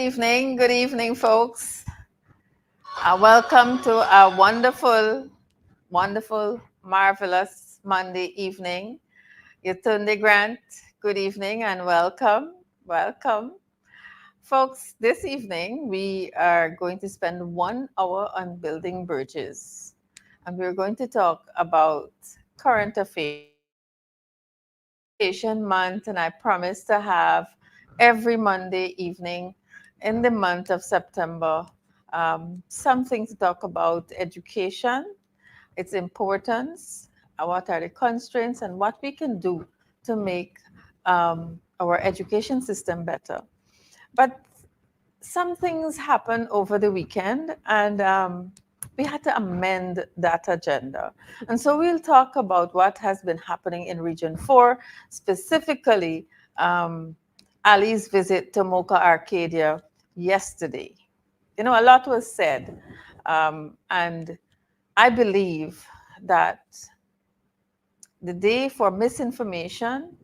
Good evening, folks. Welcome to a wonderful, marvelous Monday evening. Yatunde Grant, good evening and welcome. Welcome. Folks, this evening we are going to spend 1 hour on building bridges. And we're going to talk about current affairs. It's Education Month, and I promise to have every Monday evening in the month of September something to talk about education, its importance, what are the constraints, and what we can do to make our education system better. But some things happened over the weekend, and we had to amend that agenda. And so we'll talk about what has been happening in Region 4, specifically Ali's visit to Moka Arcadia yesterday. You know, a lot was said, and I believe that the day for misinformation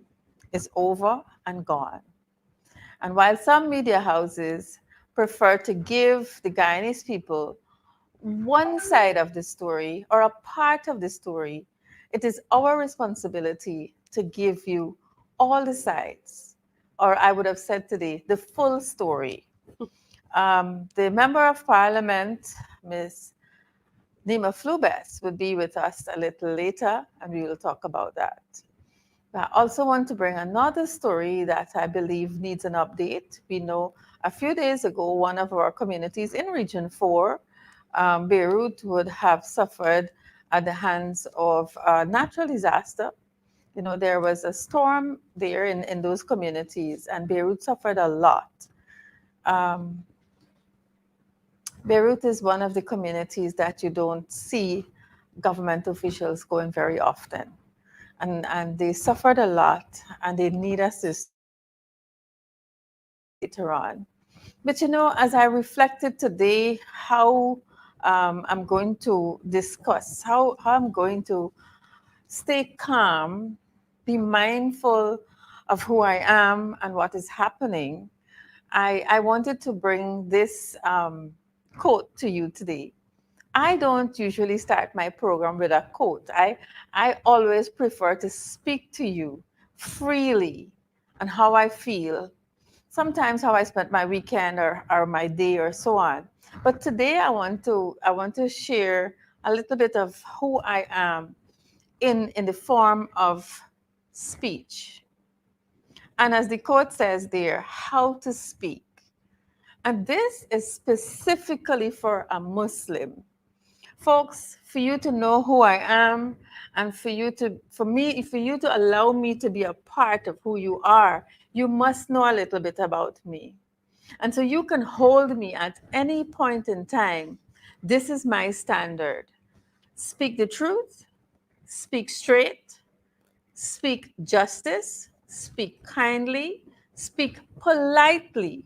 is over and gone. And while some media houses prefer to give the Guyanese people one side of the story or a part of the story, it is our responsibility to give you all the sides, or I would have said today, the full story. The Member of Parliament, Ms. Nima Flubes, will be with us a little later, and we will talk about that. I also want to bring another story that I believe needs an update. We know a few days ago, one of our communities in Region 4, Beirut, would have suffered at the hands of a natural disaster. You know, there was a storm there in those communities, and Beirut suffered a lot. Um, Beirut is one of the communities that you don't see government officials going very often. And they suffered a lot, and they need assistance. And we'll talk about that a little later on. But you know, as I reflected today, how I'm going to discuss, how I'm going to stay calm, be mindful of who I am and what is happening, I wanted to bring this quote to you today. I don't usually start my program with a quote. I always prefer to speak to you freely and how I feel, sometimes how I spent my weekend or my day or so on. But today I want to share a little bit of who I am in the form of speech. And as the quote says there, how to speak. And this is specifically for a Muslim. Folks, for you to know who I am and for you to allow me to be a part of who you are, you must know a little bit about me. And so you can hold me at any point in time. This is my standard. Speak the truth, speak straight, speak justice, speak kindly, speak politely,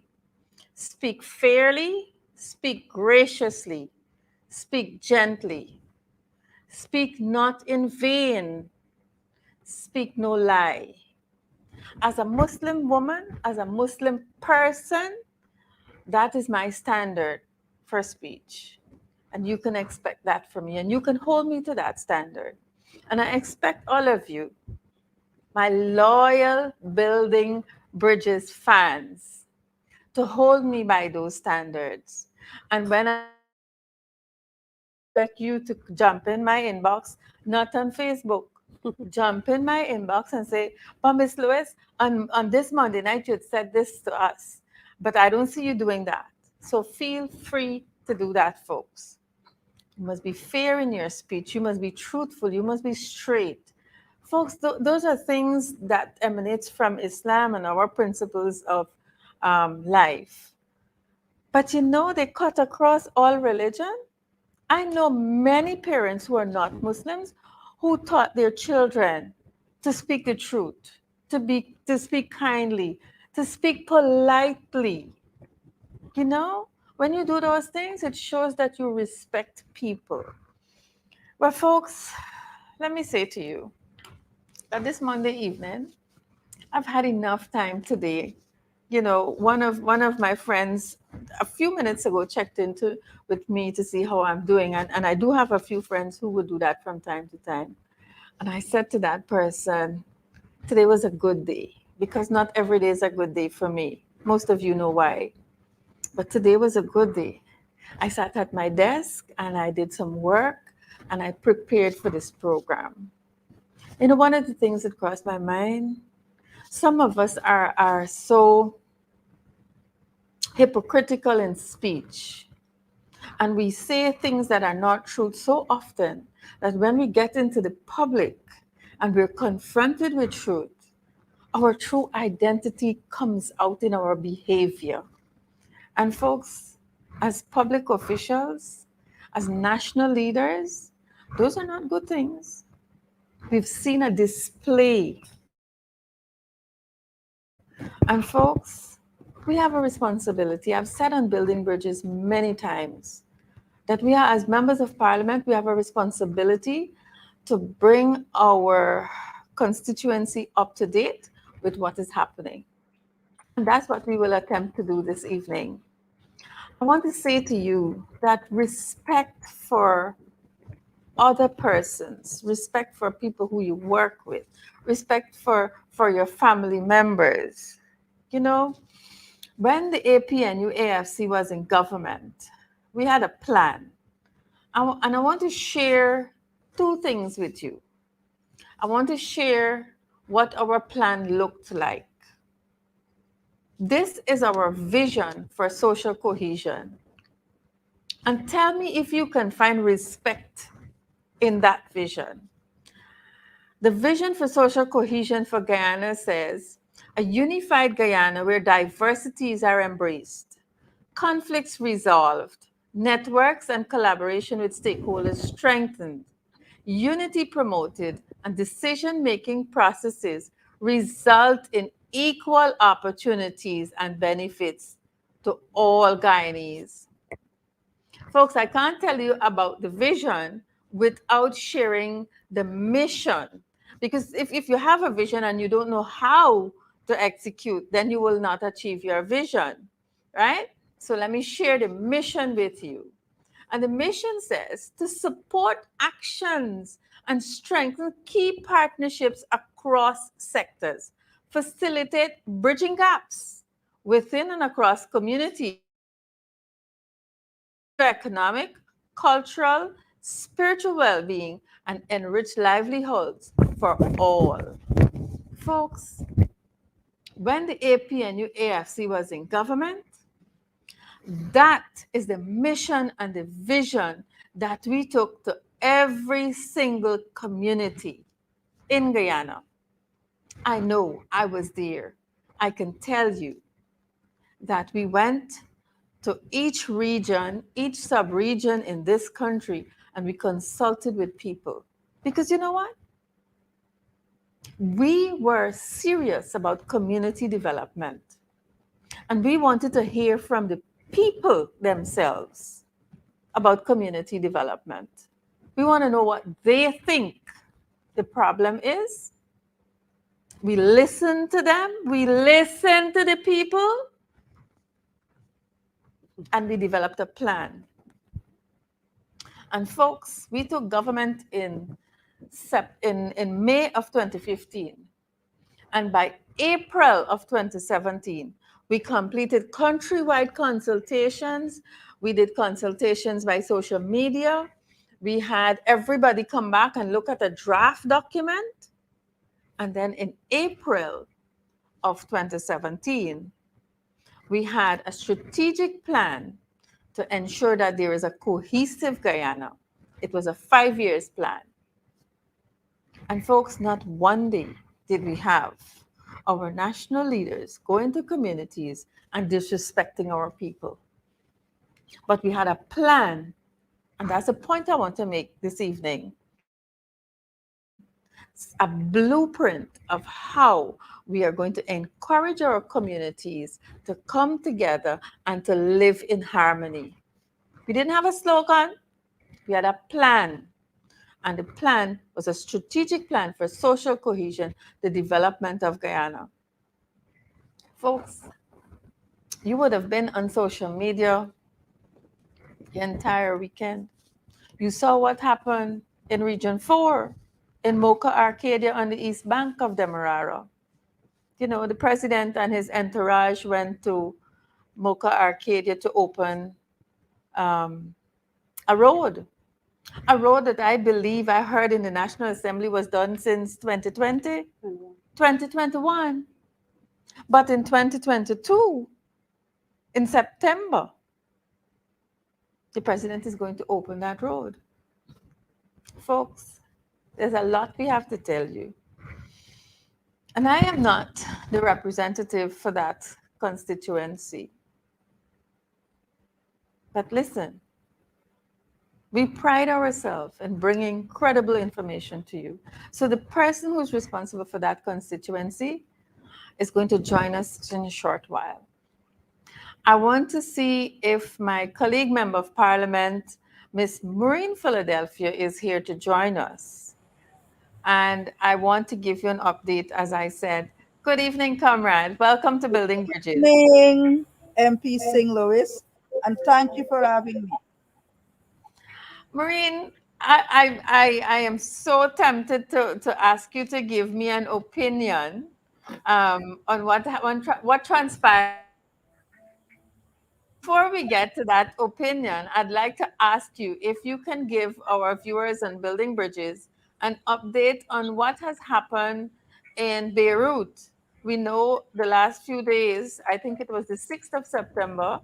speak fairly, speak graciously, speak gently, speak not in vain, speak no lie. As a Muslim woman, as a Muslim person, that is my standard for speech. And you can expect that from me, and you can hold me to that standard. And I expect all of you, my loyal Building Bridges fans, to hold me by those standards. And when I say standards, I expect you to jump in my inbox, not on Facebook. Jump in my inbox and say, but Miss Lewis, on this Monday night, you had said this to us, but I don't see you doing that. So feel free to do that, folks. You must be fair in your speech. You must be truthful. You must be straight. Folks, those are things that emanates from Islam and our principles of life. But you know, they cut across all religion. I know many parents who are not Muslims who taught their children to speak the truth, to speak kindly, to speak politely. You know, when you do those things, it shows that you respect people. Well, folks, let me say to you that this Monday evening, I've had enough time today one of my friends a few minutes ago checked into with me to see how I'm doing, and I do have a few friends who would do that from time to time. And I said to that person, today was a good day, because not every day is a good day for me. Most of you know why. But today was a good day. I sat at my desk and I did some work and I prepared for this program. One of the things that crossed my mind, some of us are so hypocritical in speech, and we say things that are not true so often that when we get into the public and we're confronted with truth, our true identity comes out in our behavior. And folks, as public officials, as national leaders, those are not good things. We've seen a display. And folks, we have a responsibility. I've said on Building Bridges many times that we are, as members of parliament, we have a responsibility to bring our constituency up to date with what is happening. And that's what we will attempt to do this evening. I want to say to you that respect for other persons, respect for people who you work with, respect for your family members. You know, when the APNU AFC was in government, we had a plan. And I want to share two things with you. I want to share what our plan looked like. This is our vision for social cohesion. And tell me if you can find respect in that vision. The vision for social cohesion for Guyana says a unified Guyana where diversities are embraced, conflicts resolved, networks and collaboration with stakeholders strengthened, unity promoted, and decision-making processes result in equal opportunities and benefits to all Guyanese. Folks, I can't tell you about the vision without sharing the mission. Because if you have a vision and you don't know how to execute, then you will not achieve your vision, right? So let me share the mission with you. And the mission says to support actions and strengthen key partnerships across sectors, facilitate bridging gaps within and across communities, economic, cultural, spiritual well being, and enrich livelihoods for all. Folks, when the APNU AFC was in government, that is the mission and the vision that we took to every single community in Guyana. I know I was there. I can tell you that we went to each region, each sub-region in this country, and we consulted with people. Because you know what? We were serious about community development. And we wanted to hear from the people themselves about community development. We want to know what they think the problem is. We listen to them, we listen to the people, and we developed a plan. And folks, we took government in May of 2015. And by April of 2017, we completed countrywide consultations. We did consultations by social media. We had everybody come back and look at a draft document. And then in April of 2017, we had a strategic plan to ensure that there is a cohesive Guyana. It was a 5-year plan. And folks, not one day did we have our national leaders go into communities and disrespecting our people. But we had a plan, and that's a point I want to make this evening. A blueprint of how we are going to encourage our communities to come together and to live in harmony. We didn't have a slogan, we had a plan. And the plan was a strategic plan for social cohesion, the development of Guyana. Folks, You would have been on social media the entire weekend. You saw what happened in Region 4, in Moka Arcadia on the east bank of Demerara. You know, the president and his entourage went to Moka Arcadia to open um, a road. A road that I believe I heard in the National Assembly was done since 2020, 2021. But in 2022, in September, the president is going to open that road. Folks, there's a lot we have to tell you. And I am not the representative for that constituency. But listen, we pride ourselves in bringing credible information to you. So the person who's responsible for that constituency is going to join us in a short while. I want to see if my colleague member of parliament, Miss Maureen Philadelphia, is here to join us. And I want to give you an update, as I said. Good evening, comrade. Welcome to Building Bridges. Evening, MP Singh Lewis, and thank you for having me. Maureen, I am so tempted to ask you to give me an opinion on what transpired yesterday. But before we get to that opinion, I'd like to ask you if you can give our viewers on Building Bridges an update on what has happened in Beirut. We know the last few days, I think it was the 6th of September,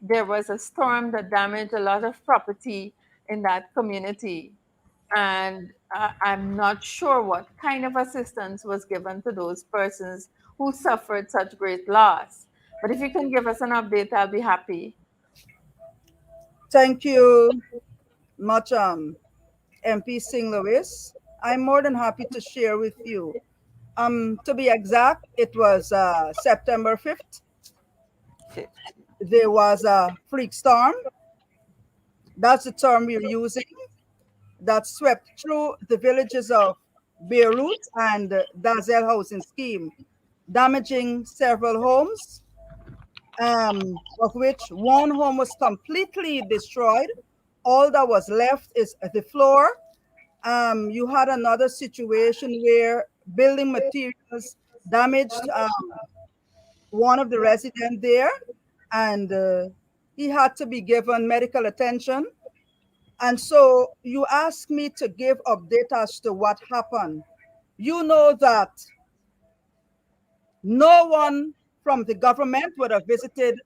there was a storm that damaged a lot of property in that community. And I'm not sure what kind of assistance was given to those persons who suffered such great loss. But if you can give us an update, I'll be happy. Thank you much, MP Singh Lewis. I'm more than happy to share with you. To be exact, it was September 5th. Fifth. There was a freak storm. That's the term we're using. That swept through the villages of Beirut and Dazel housing scheme, damaging several homes, of which one home was completely destroyed. All that was left is the floor. You had another situation where building materials damaged one of the residents there, and he had to be given medical attention. And so you asked me to give update as to what happened. You know that no one from the government would have visited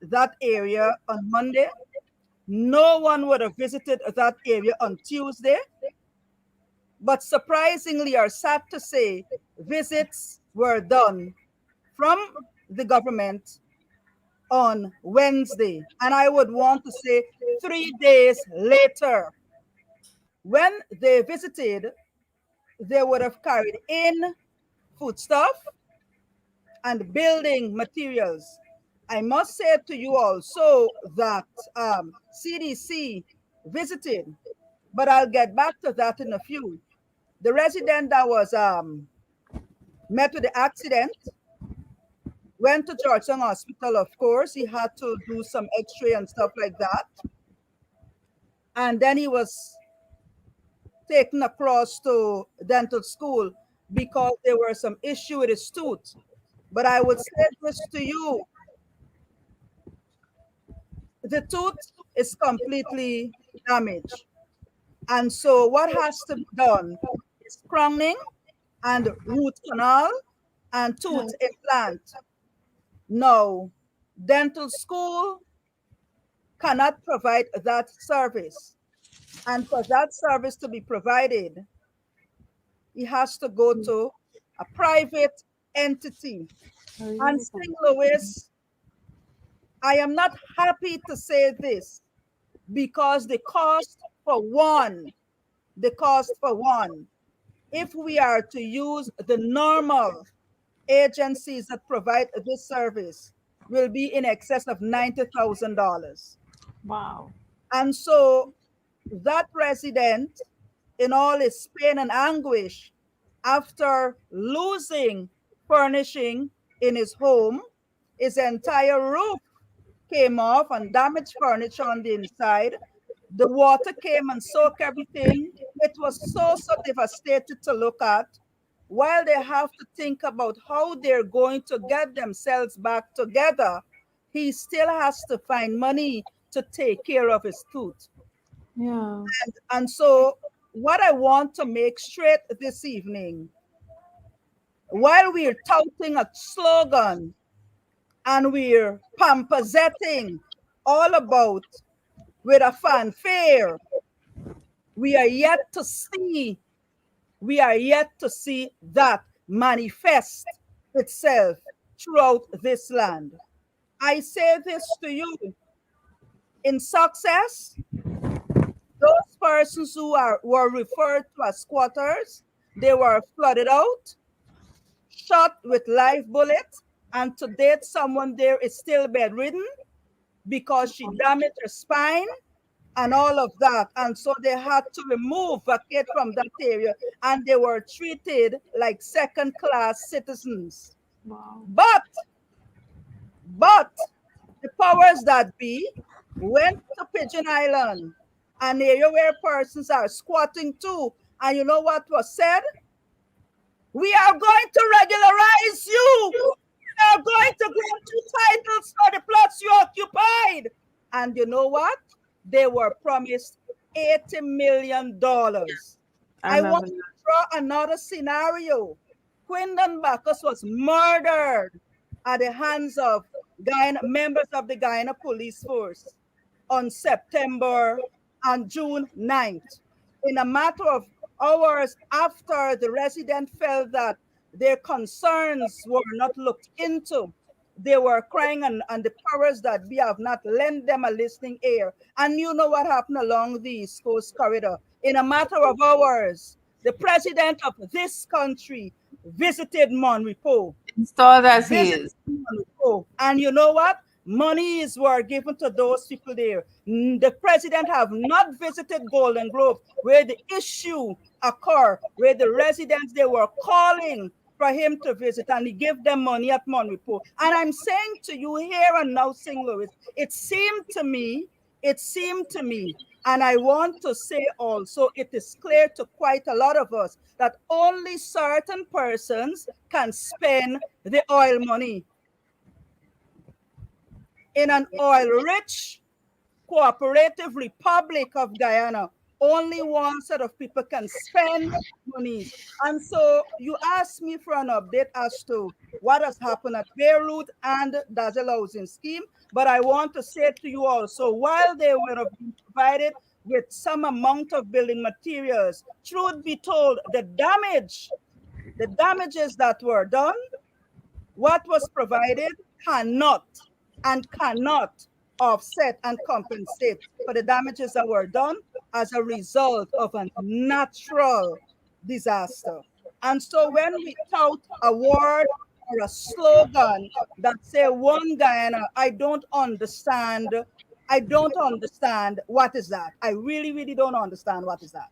that area on Monday. No one would have visited that area on Tuesday. But surprisingly, or sad to say, visits were done from the government on Wednesday. And I would want to say 3 days later. When they visited, they would have carried in foodstuff and building materials. I must say to you also that CDC visited, but I'll get back to that in a few. The resident that was met with the accident went to Georgetown Hospital, of course. He had to do some x-ray and stuff like that. And then he was taken across to dental school because there were some issue with his tooth. But I would say this to you, the tooth is completely damaged. And so what has to be done is crowning and root canal and tooth implant. No, dental school cannot provide that service. And for that service to be provided, he has to go to a private entity. And St. Louis, I am not happy to say this because the cost for one, if we are to use the normal agencies that provide this service, will be in excess of $90,000. Wow. And so that resident, in all his pain and anguish, after losing furnishing in his home, His entire roof came off and damaged furniture on the inside. The water came and soaked everything. It was so devastated to look at. While they have to think about how they're going to get themselves back together, he still has to find money to take care of his tooth. Yeah. And so, what I want to make straight this evening, while we're touting a slogan and we're pamphleting all about with a fanfare, we are yet to see, we are yet to see that manifest itself throughout this land. I say this to you, in success, those persons were referred to as squatters, they were flooded out, shot with live bullets, and to date, someone there is still bedridden because she damaged her spine and all of that. And so they had to vacate from that area, and they were treated like second class citizens. Wow. But, but the powers that be went to Pigeon Island, an area where persons are squatting too. And you know what was said? We are going to regularize you. We are going to grant you titles for the plots you occupied. And you know what? They were promised $80 million. I I want remember to that. draw another scenario. Quindon Bacchus was murdered at the hands of Guyana, members of the Guyana police force on September and June 9th. In a matter of hours after the resident felt that their concerns were not looked into, they were crying, and the powers that be have not lent them a listening ear. And you know what happened along the East Coast corridor? In a matter of hours, the president of this country visited Monrepo, Installed as he visit is. and you know what? Monies were given to those people there. The president have not visited Golden Grove, where the issue occurred, where the residents they were calling for him to visit, and he gave them money at Monrepo. And I'm saying to you here and now, St. Louis, it seemed to me, and I want to say also, it is clear to quite a lot of us that only certain persons can spend the oil money. In an oil-rich cooperative republic of Guyana, only one set of people can spend monies. And so you asked me for an update as to what has happened at Beirut and Dazzle Housing Scheme. But I want to say to you also, while they would have been provided with some amount of building materials, truth be told, the damages that were done, what was provided cannot and cannot offset and compensate for the damages that were done as a result of a natural disaster. And so when we tout a word or a slogan that say one Guyana, I don't understand what is that. I really don't understand what is that.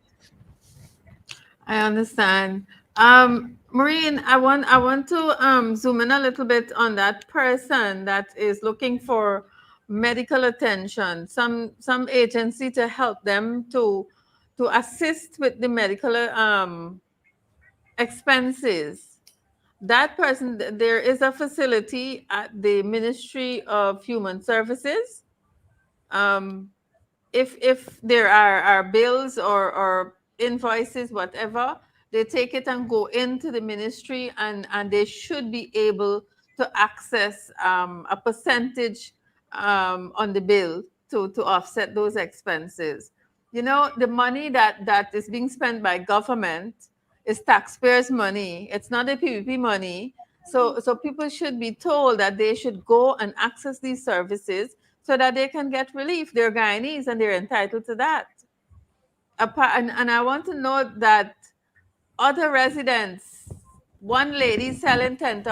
I understand. Maureen, I want to zoom in a little bit on that person that is looking for medical attention, some agency to help them to assist with the medical expenses. That person, there is a facility at the Ministry of Human Services. Um, if there are bills or invoices, whatever, they take it and go into the ministry, and they should be able to access a percentage on the bill to offset those expenses. You know, the money that is being spent by government is taxpayers' money. It's not the PPP money. So people should be told that they should go and access these services so that they can get relief. They're Guyanese and they're entitled to that. And I want to note that other residents, one lady selling $10,000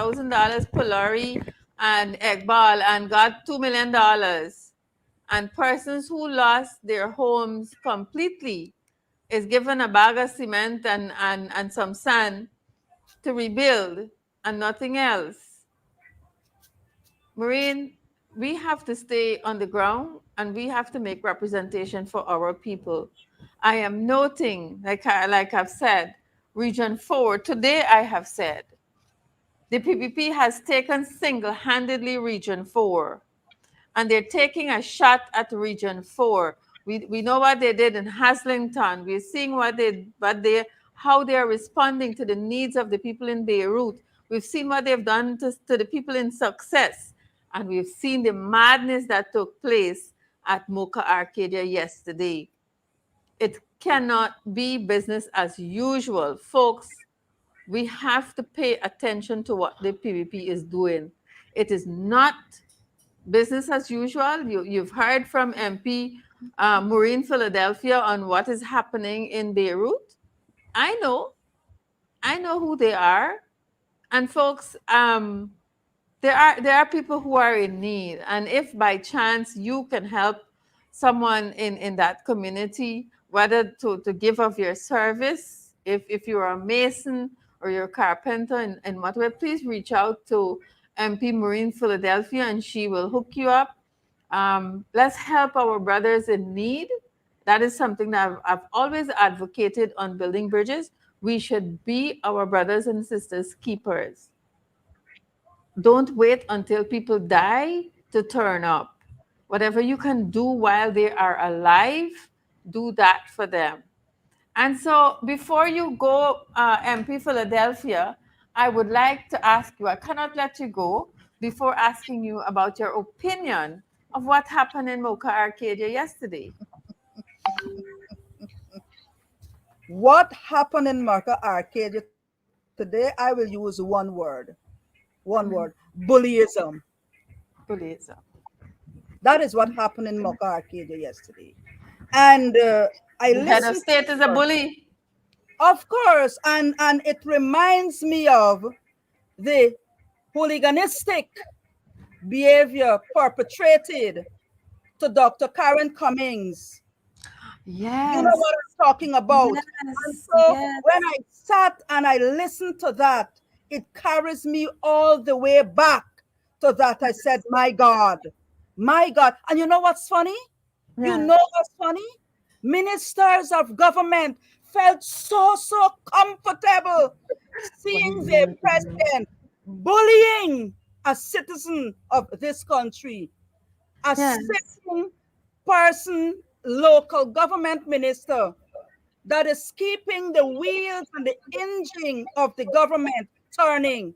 Polari and Egbal and got $2 million. And persons who lost their homes completely is given a bag of cement and some sand to rebuild and nothing else. Maureen, we have to stay on the ground and we have to make representation for our people. I am noting, like I've said, Region 4, today I have said, the PPP has taken single-handedly Region 4, and they're taking a shot at Region 4. We know what they did in Haslington. We're seeing how they are responding to the needs of the people in Beirut. We've seen what they've done to the people in Success. And we've seen the madness that took place at Moka Arcadia yesterday. It cannot be business as usual. Folks, we have to pay attention to what the PPP is doing. It is not business as usual. You've heard from MP Maureen Philadelphia on what is happening in Beirut. I know, I know who they are. And folks, there are people who are in need. And if by chance you can help someone in that community, whether to give of your service, if you're a mason or you're a carpenter and whatever, please reach out to MP Maureen Philadelphia and she will hook you up. Let's help our brothers in need. That is something that I've always advocated on building bridges. We should be our brothers and sisters keepers. Don't wait until people die to turn up. Whatever you can do while they are alive, do that for them. And so before you go, MP Philadelphia, I would like to ask you, I cannot let you go before asking you about your opinion of what happened in Moka Arcadia yesterday. What happened in Moka Arcadia today? I will use one word. One word. Bullyism. Please. That is what happened in Moka Arcadia yesterday. And I The head of listened to state is a her. bully. Of course, and it reminds me of the hooliganistic behavior perpetrated to Dr. Karen Cummings. You know Yes, what I'm talking about. And yes, so yes, when I sat and I listened to that, it carries me all the way back to that. I said, my God, my God. And you know what's funny? You yes, know what's funny? Ministers of government felt so comfortable what he's seeing their doing to him. president bullying a citizen of this country, a Yes, sitting person, local government minister that is keeping the wheels and the engine of the government turning.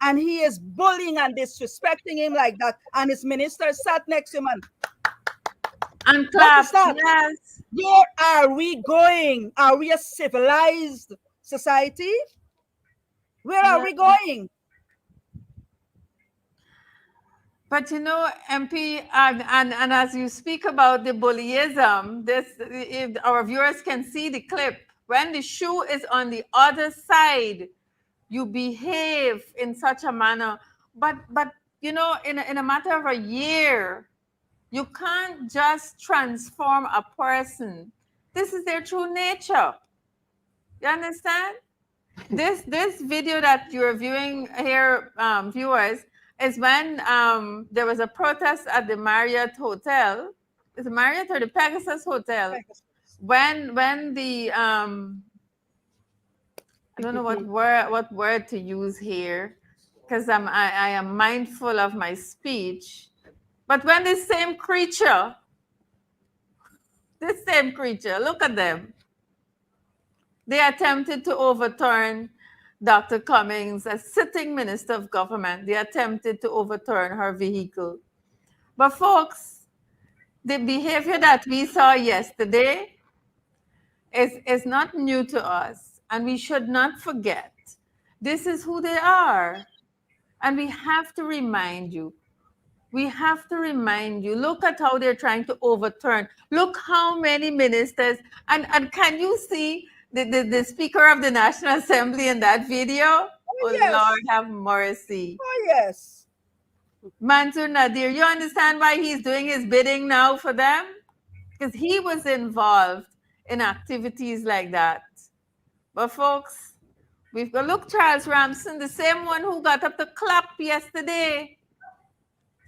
And he is bullying and disrespecting him like that. And his minister sat next to him and and what is clapped. that? Yes, Where are we going? Are we a civilized society? Where are yes. we going? But MP, and as you speak about the bullyism, if our viewers can see the clip, when the shoe is on the other side, you behave in such a manner. But in a matter of a year, you can't just transform a person. This is their true nature. You understand? This video that you're viewing here, viewers, is when there was a protest at the Marriott Hotel. Is it Marriott or the Pegasus Hotel? When the I don't know PPP. what word to use here, because I am mindful of my speech. But when this same creature, look at them. They attempted to overturn Dr. Cummings as sitting minister of government. They attempted to overturn her vehicle. But folks, the behavior that we saw yesterday is not new to us, and we should not forget. This is who they are. And we have to remind you. We have to remind you. Look at how they're trying to overturn. Look how many ministers. And can you see the Speaker of the National Assembly in that video? Oh, Oh, Lord, yes. have mercy. Oh, yes. Mansur Nadir, you understand why he's doing his bidding now for them? Because he was involved in activities like that. But folks, we've got, look, Charles Ramson, the same one who got up to clap yesterday.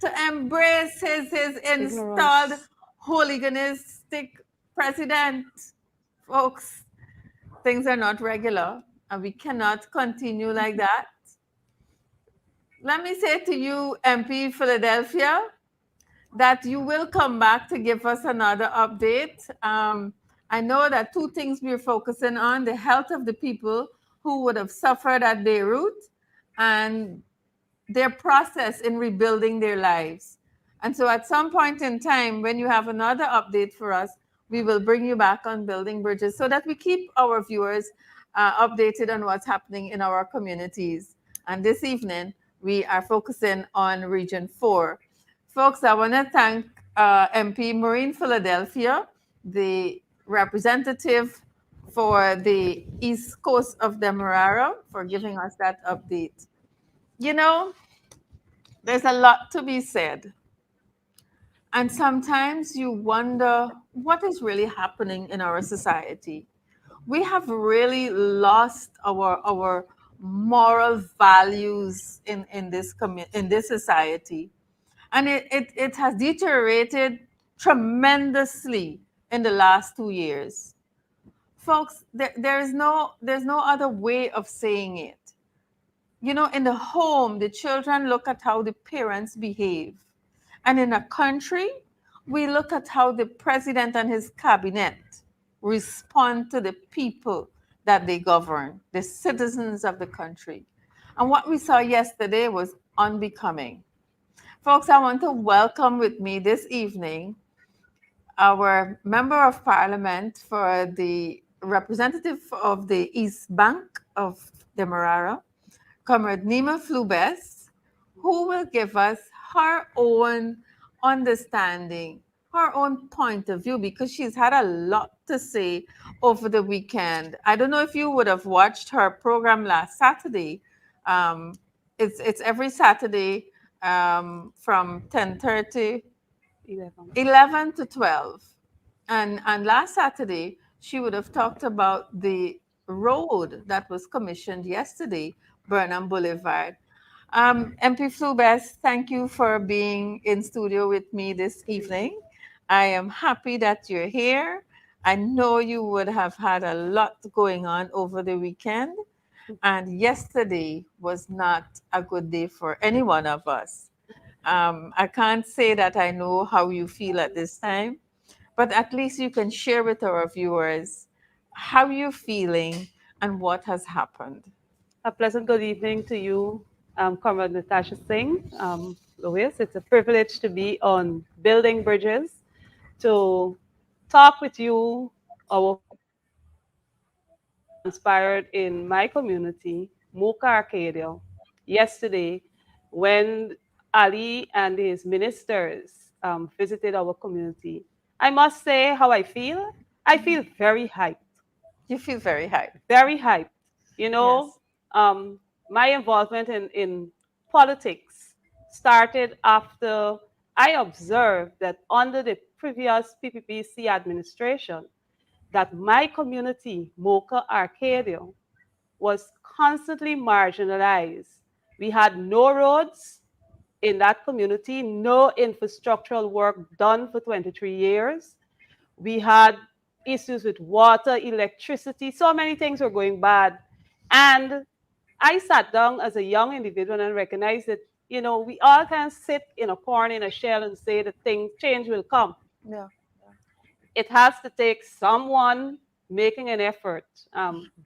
to embrace his installed Ignorance. hooliganistic president. Folks, things are not regular and we cannot continue like that. Let me say to you, MP Philadelphia, that you will come back to give us another update. I know that two things we're focusing on: the health of the people who would have suffered at Beirut and their process in rebuilding their lives. And so, at some point in time, when you have another update for us, we will bring you back on building bridges so that we keep our viewers updated on what's happening in our communities. And this evening, we are focusing on Region 4. Folks, I want to thank MP Maureen Philadelphia, the representative for the East Coast of Demerara, for giving us that update. You know, there's a lot to be said. And sometimes you wonder what is really happening in our society. We have really lost our moral values in this society. And it has deteriorated tremendously in the last 2 years. Folks, there's no other way of saying it. You know, in the home, the children look at how the parents behave. And in a country, we look at how the president and his cabinet respond to the people that they govern, the citizens of the country. And what we saw yesterday was unbecoming. Folks, I want to welcome with me this evening our member of parliament for the representative of the East Bank of Demerara, Comrade Nima Flubes, who will give us her own understanding, her own point of view, because she's had a lot to say over the weekend. I don't know if you would have watched her program last Saturday. Um, it's every Saturday from 10:30, 11. 11 to 12. And last Saturday, she would have talked about the road that was commissioned yesterday, Burnham Boulevard. MP Flubes, thank you for being in studio with me this evening. I am happy that you're here. I know you would have had a lot going on over the weekend, and yesterday was not a good day for any one of us. I can't say that I know how you feel at this time, but at least you can share with our viewers how you're feeling and what has happened. A pleasant good evening to you, Comrade Natasha Singh. Louis, it's a privilege to be on Building Bridges, to talk with you, our viewers, about what transpired in my community, Moka Arcadia, yesterday when Ali and his ministers visited our community. I must say how I feel. I feel very hyped, You feel very hyped. very hyped. You know, Yes. um, my involvement in politics started after I observed that under the previous PPPC administration, that my community, Moka Arcadia, was constantly marginalized. We had no roads in that community, no infrastructural work done for 23 years. We had issues with water, electricity, so many things were going bad. And I sat down as a young individual and recognized that, we all can sit in a corner in a shell and say that change will come. Yeah. It has to take someone making an effort,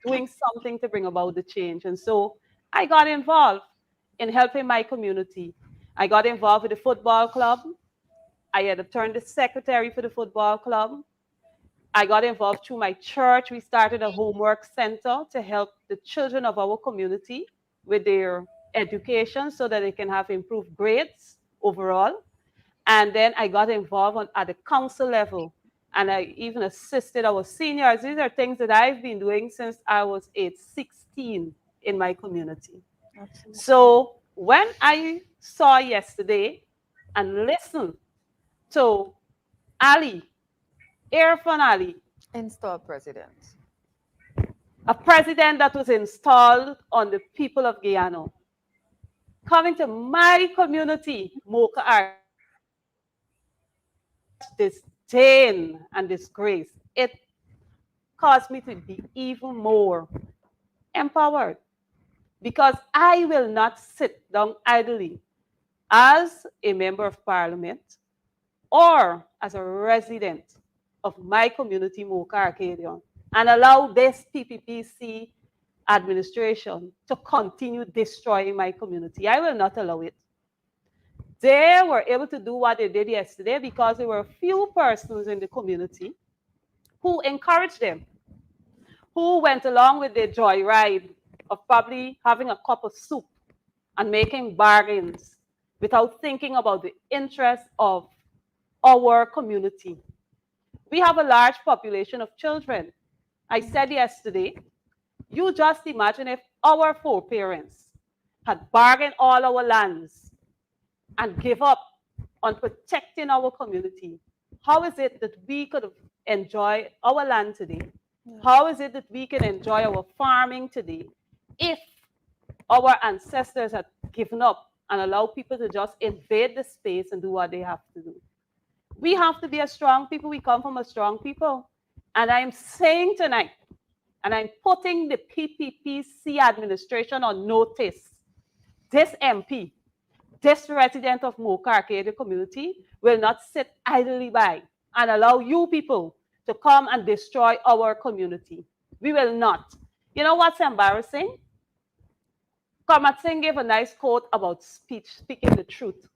doing something to bring about the change. And so I got involved in helping my community. I got involved with the football club. I had turned the secretary for the football club. I got involved through my church. We started a homework center to help the children of our community with their education so that they can have improved grades overall. And then I got involved at the council level. And I even assisted our seniors. These are things that I've been doing since I was age 16 in my community. Absolutely. So when I saw yesterday and listened to Ali, Irfan Ali, Install president. a president that was installed on the people of Guyana, coming to my community, Moka Arcadia, disdain and disgrace, it caused me to be even more empowered because I will not sit down idly as a member of parliament or as a resident of my community, Moka Arcadia, and allow this PPPC administration to continue destroying my community. I will not allow it. They were able to do what they did yesterday because there were a few persons in the community who encouraged them, who went along with the joyride of probably having a cup of soup and making bargains without thinking about the interests of our community. We have a large population of children. I said yesterday, you just imagine if our foreparents had bargained all our lands and give up on protecting our community. How is it that we could enjoy our land today? How is it that we can enjoy our farming today if our ancestors had given up and allowed people to just invade the space and do what they have to do? We have to be a strong people. We come from a strong people. And I'm saying tonight, and I'm putting the PPPC administration on notice, this MP, this resident of Moka Arcadia community will not sit idly by and allow you people to come and destroy our community. We will not. You know what's embarrassing? Kamat Singh gave a nice quote about speaking the truth.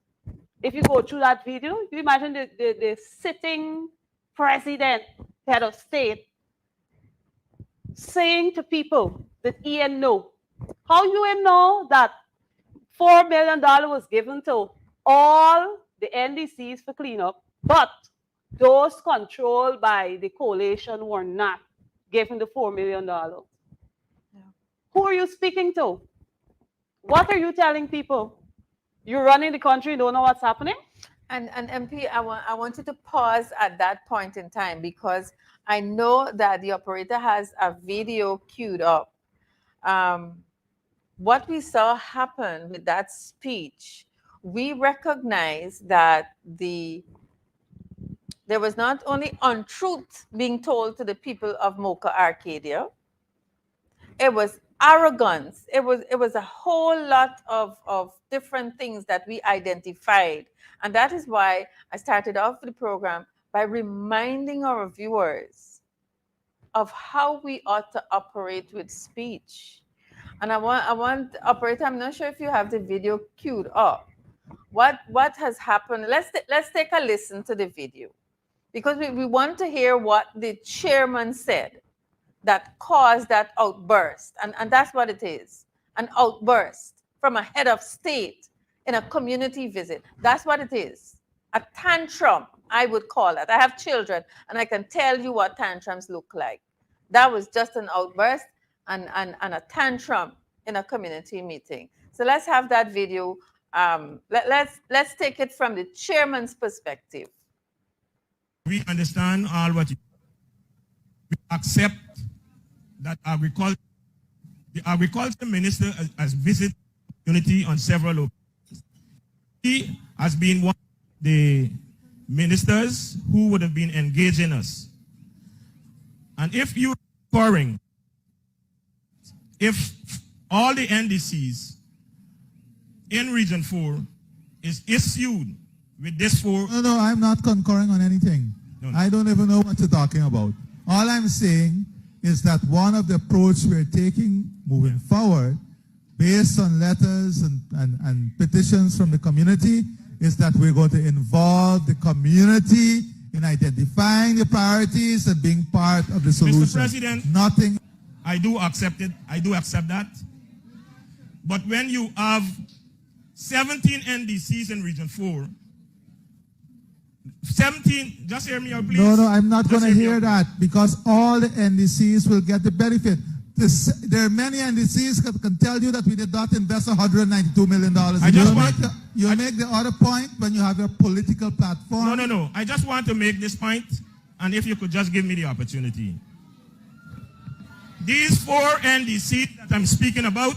If you go through that video, you imagine the sitting president, head of state, saying to people that Ian know. How you him know that $4 million was given to all the NDCs for cleanup, but those controlled by the coalition were not given the $4 million. Yeah. Who are you speaking to? What are you telling people? You're running the country and don't know what's happening? And MP, I wanted to pause at that point in time because I know that the operator has a video queued up. What we saw happen with that speech, we recognize that there was not only untruth being told to the people of Moka Arcadia, it was arrogance. It was a whole lot of different things that we identified. And that is why I started off the program by reminding our viewers of how we ought to operate with speech. And I want operator, I'm not sure if you have the video queued up. What has happened? Let's take a listen to the video because we want to hear what the chairman said that caused that outburst. And that's what it is, an outburst from a head of state in a community visit. That's what it is, a tantrum, I would call it. I have children and I can tell you what tantrums look like. That was just an outburst and a tantrum in a community meeting. So let's have that video. Let's take it from the chairman's perspective. We understand all what you we accept that the agriculture minister has visited the community on several occasions. He has been one of the ministers who would have been engaging us. And if you're referring, if all the NDCs in Region 4 is issued with this 4... No, I'm not concurring on anything. No. I don't even know what you're talking about. All I'm saying is that one of the approach we're taking moving forward, based on letters and petitions from the community, is that we're going to involve the community in identifying the priorities and being part of the solution. Mr. President, nothing. I do accept it. I do accept that. But when you have 17 NDCs in Region 4, 17, just hear me out, please. No, I'm not going to hear that because all the NDCs will get the benefit. There are many NDCs that can tell you that we did not invest $192 million. You make the other point when you have your political platform. No. I just want to make this point, and if you could just give me the opportunity. These 4 NDCs that I'm speaking about,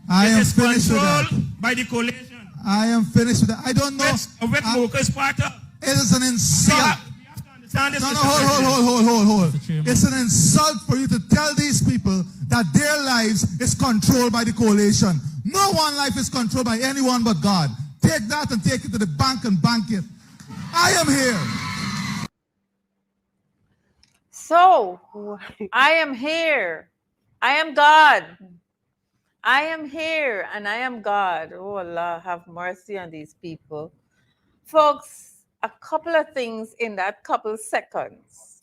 I It am is finished with controlled that. by the coalition. I am finished with that. I don't know. Which Moka is part of. It is an insult. We have to understand this, No, Mr. hold. President. It's an insult for you to tell these people that their lives is controlled by the coalition. No one life is controlled by anyone but God. Take that and take it to the bank and bank it. I am here. So, I am here. I am God. I am here and I am God. Oh, Allah, have mercy on these people. Folks, a couple of things in that couple seconds.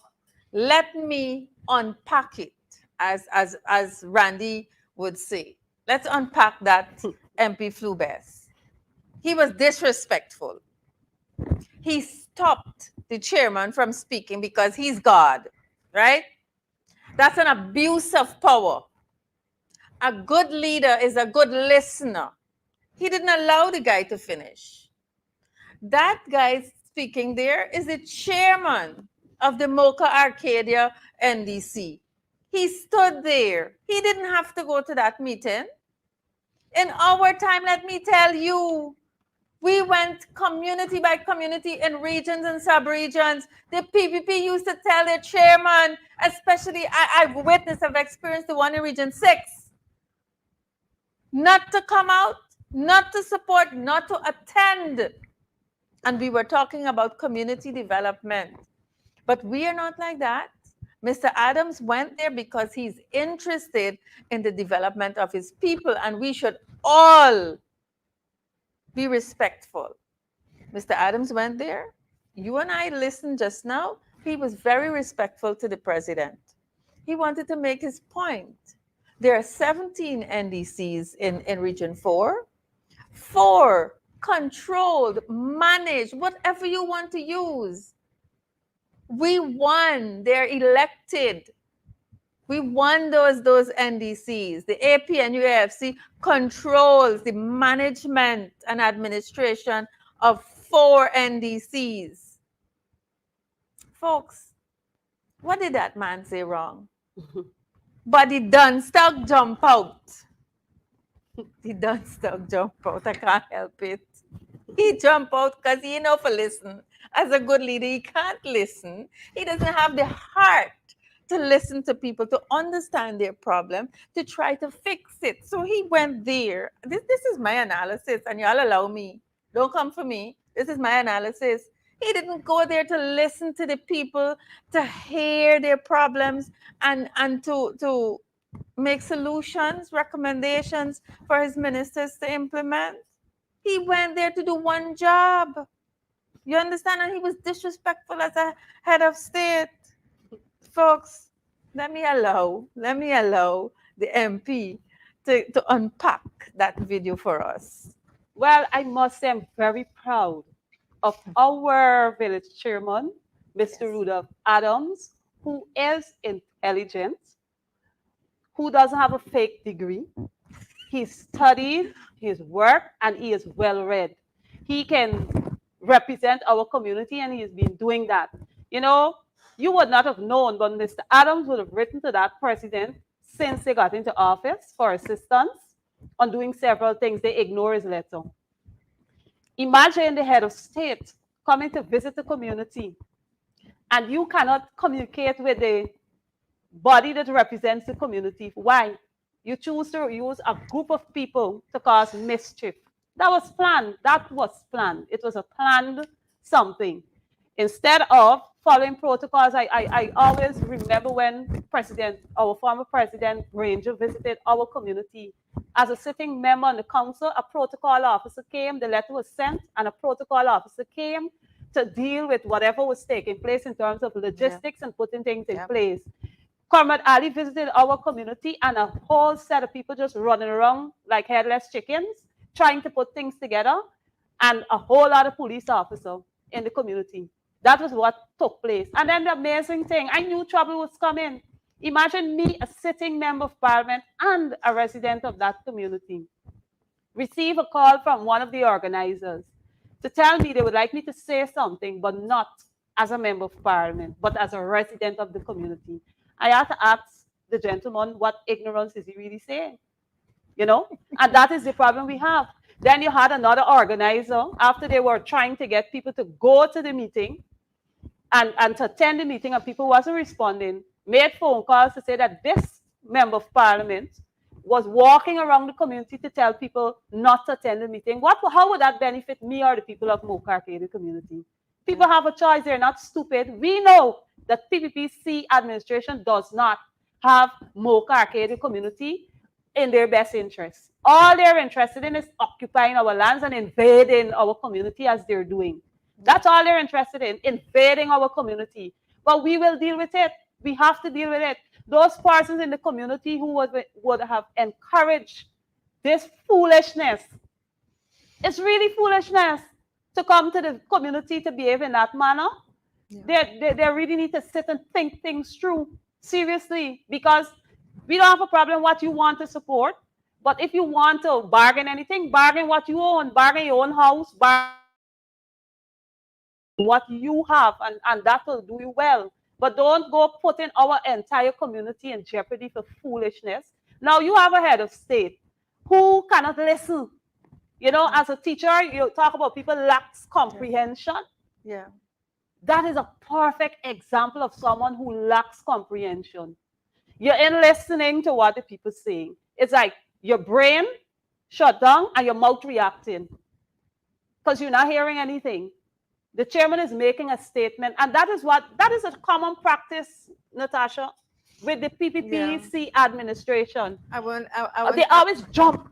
Let me unpack it, as Randy would say. Let's unpack that MP Flubes. He was disrespectful. He stopped the chairman from speaking because he's God, right? That's an abuse of power. A good leader is a good listener. He didn't allow the guy to finish. That guy speaking there is the chairman of the Moka Arcadia NDC. He stood there. He didn't have to go to that meeting. In our time, let me tell you, we went community by community in regions and sub-regions. The PPP used to tell their chairman, especially I've witnessed, I've experienced the one in Region 6, not to come out, not to support, not to attend. And we were talking about community development. But we are not like that. Mr. Adams went there because he's interested in the development of his people, and we should all be respectful. Mr. Adams went there. You and I listened just now. He was very respectful to the president. He wanted to make his point. There are 17 NDCs in Region 4. 4 controlled, managed, whatever you want to use. We won. They're elected. We won those NDCs. The AP and UAFC controls the management and administration of 4 NDCs. Folks, what did that man say wrong? But the Dunstock jump out. The Dunstock jump out. I can't help it. He jump out because he know for listen. As a good leader, he can't listen. He doesn't have the heart to listen to people, to understand their problem, to try to fix it. So he went there. This is my analysis, and y'all allow me. Don't come for me. This is my analysis. He didn't go there to listen to the people, to hear their problems, and to make solutions, recommendations for his ministers to implement. He went there to do one job. You understand? And he was disrespectful as a head of state. Folks, let me allow the MP to unpack that video for us. Well, I must say I'm very proud of our village chairman, Mr. Rudolph Adams, who is intelligent, who doesn't have a fake degree. He studied his work and he is well read. He can represent our community and he's been doing that. You know, you would not have known, but Mr. Adams would have written to that president since they got into office for assistance on doing several things. They ignore his letter. Imagine the head of state coming to visit the community and you cannot communicate with the body that represents the community. Why? You choose to use a group of people to cause mischief. That was planned. That was planned. It was a planned something. Instead of following protocols, I always remember when our former president Ranger visited our community. As a sitting member on the council, a protocol officer came, the letter was sent, and a protocol officer came to deal with whatever was taking place in terms of logistics and putting things in place. Comrade Ali visited our community and a whole set of people just running around like headless chickens, trying to put things together, and a whole lot of police officers in the community. That was what took place. And then the amazing thing, I knew trouble was coming. Imagine me, a sitting member of parliament and a resident of that community, receive a call from one of the organizers to tell me they would like me to say something, but not as a member of parliament, but as a resident of the community. I had to ask the gentleman, what ignorance is he really saying? you know, and that is the problem we have. Then you had another organizer, after they were trying to get people to go to the meeting and to attend the meeting, and people wasn't responding, made phone calls to say that this member of parliament was walking around the community to tell people not to attend the meeting. How would that benefit me or the people of Moka Arcadia community? People have a choice. They're not stupid. We know that PPPC administration does not have Moka Arcadia community in their best interest. All they're interested in is occupying our lands and invading our community as they're doing. That's all they're interested in, invading our community. But we will deal with it. We have to deal with it. Those persons in the community who would have encouraged this foolishness, it's really foolishness to come to the community to behave in that manner. Yeah. They really need to sit and think things through seriously, because we don't have a problem what you want to support. But if you want to bargain anything, bargain what you own, bargain your own house, bargain what you have, and that will do you well. But don't go putting our entire community in jeopardy for foolishness. Now you have a head of state who cannot listen. You know, as a teacher, you talk about people lacks comprehension. Yeah. That is a perfect example of someone who lacks comprehension. You're in listening to what the people saying. It's like your brain shut down and your mouth reacting because you're not hearing anything. The chairman is making a statement, and that is a common practice, Natasha, with the PPPC administration. They always jump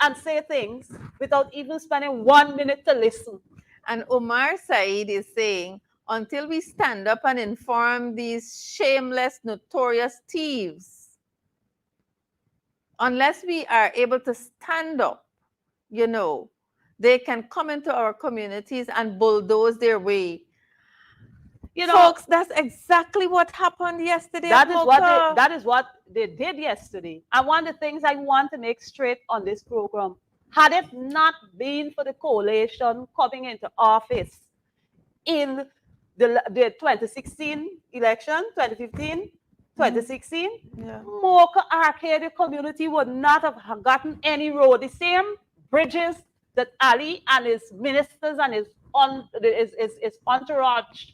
and say things without even spending 1 minute to listen. And Omar Said is saying, until we stand up and inform these shameless, notorious thieves, unless we are able to stand up, you know, they can come into our communities and bulldoze their way. You know, folks, that's exactly what happened yesterday. That is what they did yesterday. And one of the things I want to make straight on this program, had it not been for the coalition coming into office in the 2016 election, 2015, 2016, Moka Arcadia community would not have gotten any road. The same bridges that Ali and his ministers and his entourage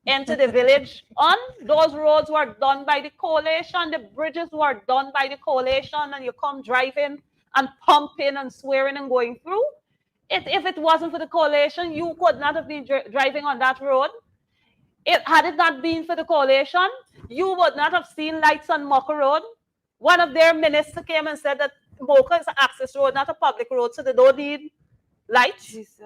into the village on, those roads were done by the coalition, the bridges were done by the coalition, and you come driving and pumping and swearing and going through. If it wasn't for the coalition, you could not have been driving on that road. Had it not been for the coalition, you would not have seen lights on Moka Road. One of their ministers came and said that Moka is an access road, not a public road, so they don't need lights. Jesus.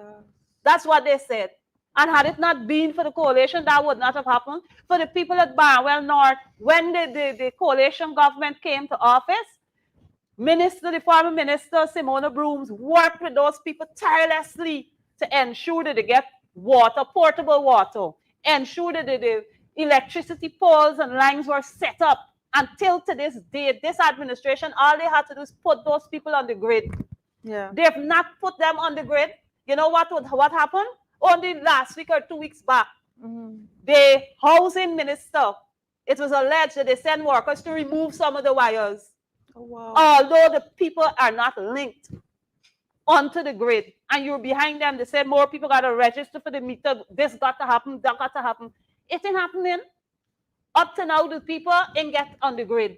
That's what they said. And had it not been for the coalition, that would not have happened. For the people at Barwell North, when the coalition government came to office, the former minister, Simona Brooms, worked with those people tirelessly to ensure that they get water, portable water, ensure that the electricity poles and lines were set up. Until to this day, this administration, all they had to do is put those people on the grid. Yeah. They have not put them on the grid. You know what happened? Only last week or 2 weeks back, the housing minister, it was alleged that they sent workers to remove some of the wires. Oh, wow. Although the people are not linked onto the grid, and you're behind them, they said more people got to register for the meter. This got to happen, that got to happen. It ain't happening. Up to now, the people ain't get on the grid.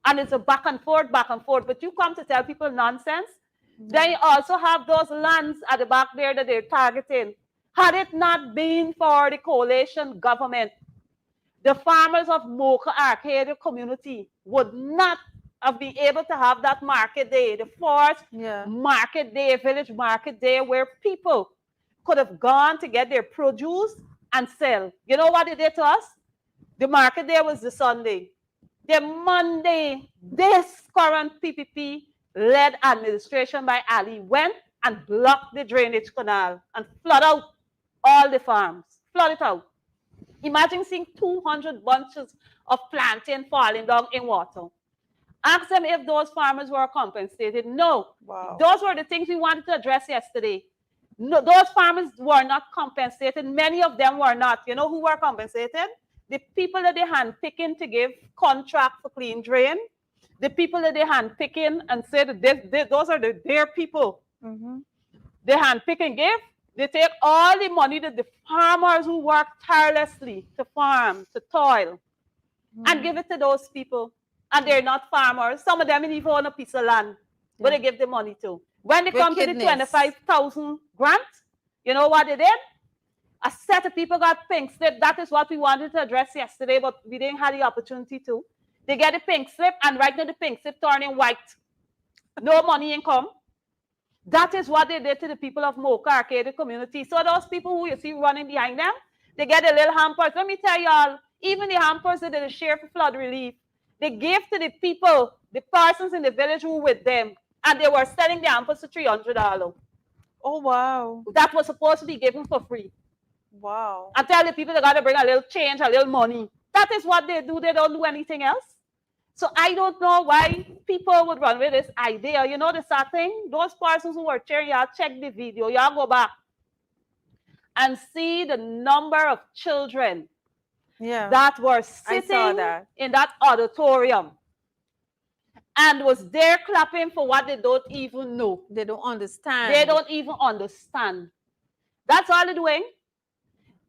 And it's a back and forth. But you come to tell people nonsense. Then you also have those lands at the back there that they're targeting. Had it not been for the coalition government, the farmers of Moka Arcadia community would not have been able to have that market day, the forest market day, village market day, where people could have gone to get their produce and sell. You know what they did to us? The market day was the Sunday. The Monday, this current PPP-led administration by Ali went and blocked the drainage canal and flood out all the farms. Flood it out. Imagine seeing 200 bunches of plantain falling down in water. Ask them if those farmers were compensated. No. Wow. Those were the things we wanted to address yesterday. No, those farmers were not compensated. Many of them were not. You know who were compensated? The people that they handpicking to give contract for clean drain, the people that they handpicking and say that those are their people. Mm-hmm. They handpick and give. They take all the money that the farmers who work tirelessly to farm, to toil, and give it to those people. And they're not farmers. Some of them didn't even own a piece of land, but they give the money to. When they come to the 25,000 grant, you know what they did? A set of people got pink slip. That is what we wanted to address yesterday, but we didn't have the opportunity to. They get a pink slip, and right now the pink slip turning white. No money income. That is what they did to the people of Moka Arcadia community. So those people who you see running behind them, they get a little hampers. Let me tell y'all, even the hampers that they share for flood relief, they gave to the people, the persons in the village who were with them, and they were selling the hampers for $300. Oh, wow. That was supposed to be given for free. Wow. I tell the people they got to bring a little change, a little money. That is what they do. They don't do anything else. So I don't know why people would run with this idea. You know the sad thing? Those persons who were cheering, y'all check the video. Y'all go back and see the number of children that were sitting in that auditorium and was there clapping for what they don't even know. They don't understand. They don't even understand. That's all they're doing.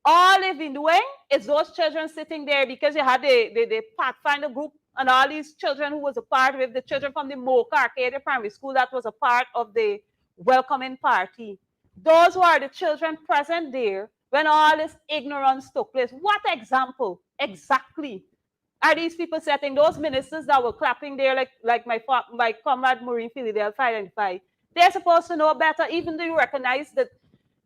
All they've been doing is those children sitting there because you had the Pathfinder group and all these children who was a part of it, the children from the Moka Arcadia Primary School that was a part of the welcoming party. Those were the children present there when all this ignorance took place. What example exactly are these people setting? Those ministers that were clapping there like my comrade Maureen Philadelphia identified. They're supposed to know better, even though you recognize that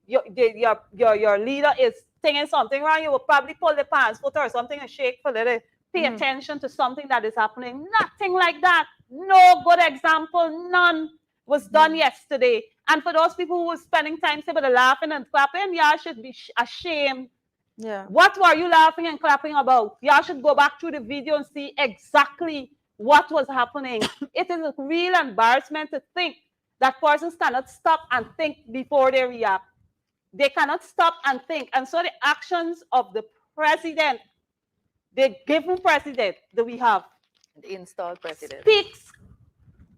your leader is thinking something wrong, you will probably pull the pants foot or something and shake for a little, pay attention to something that is happening. Nothing like that. No good example, none was done yesterday. And for those people who were spending time saying about laughing and clapping, y'all should be ashamed. Yeah. What were you laughing and clapping about? Y'all should go back through the video and see exactly what was happening. It is a real embarrassment to think that persons cannot stop and think before they react. They cannot stop and think. And so the actions of the president, the given president that we have, the installed president, speaks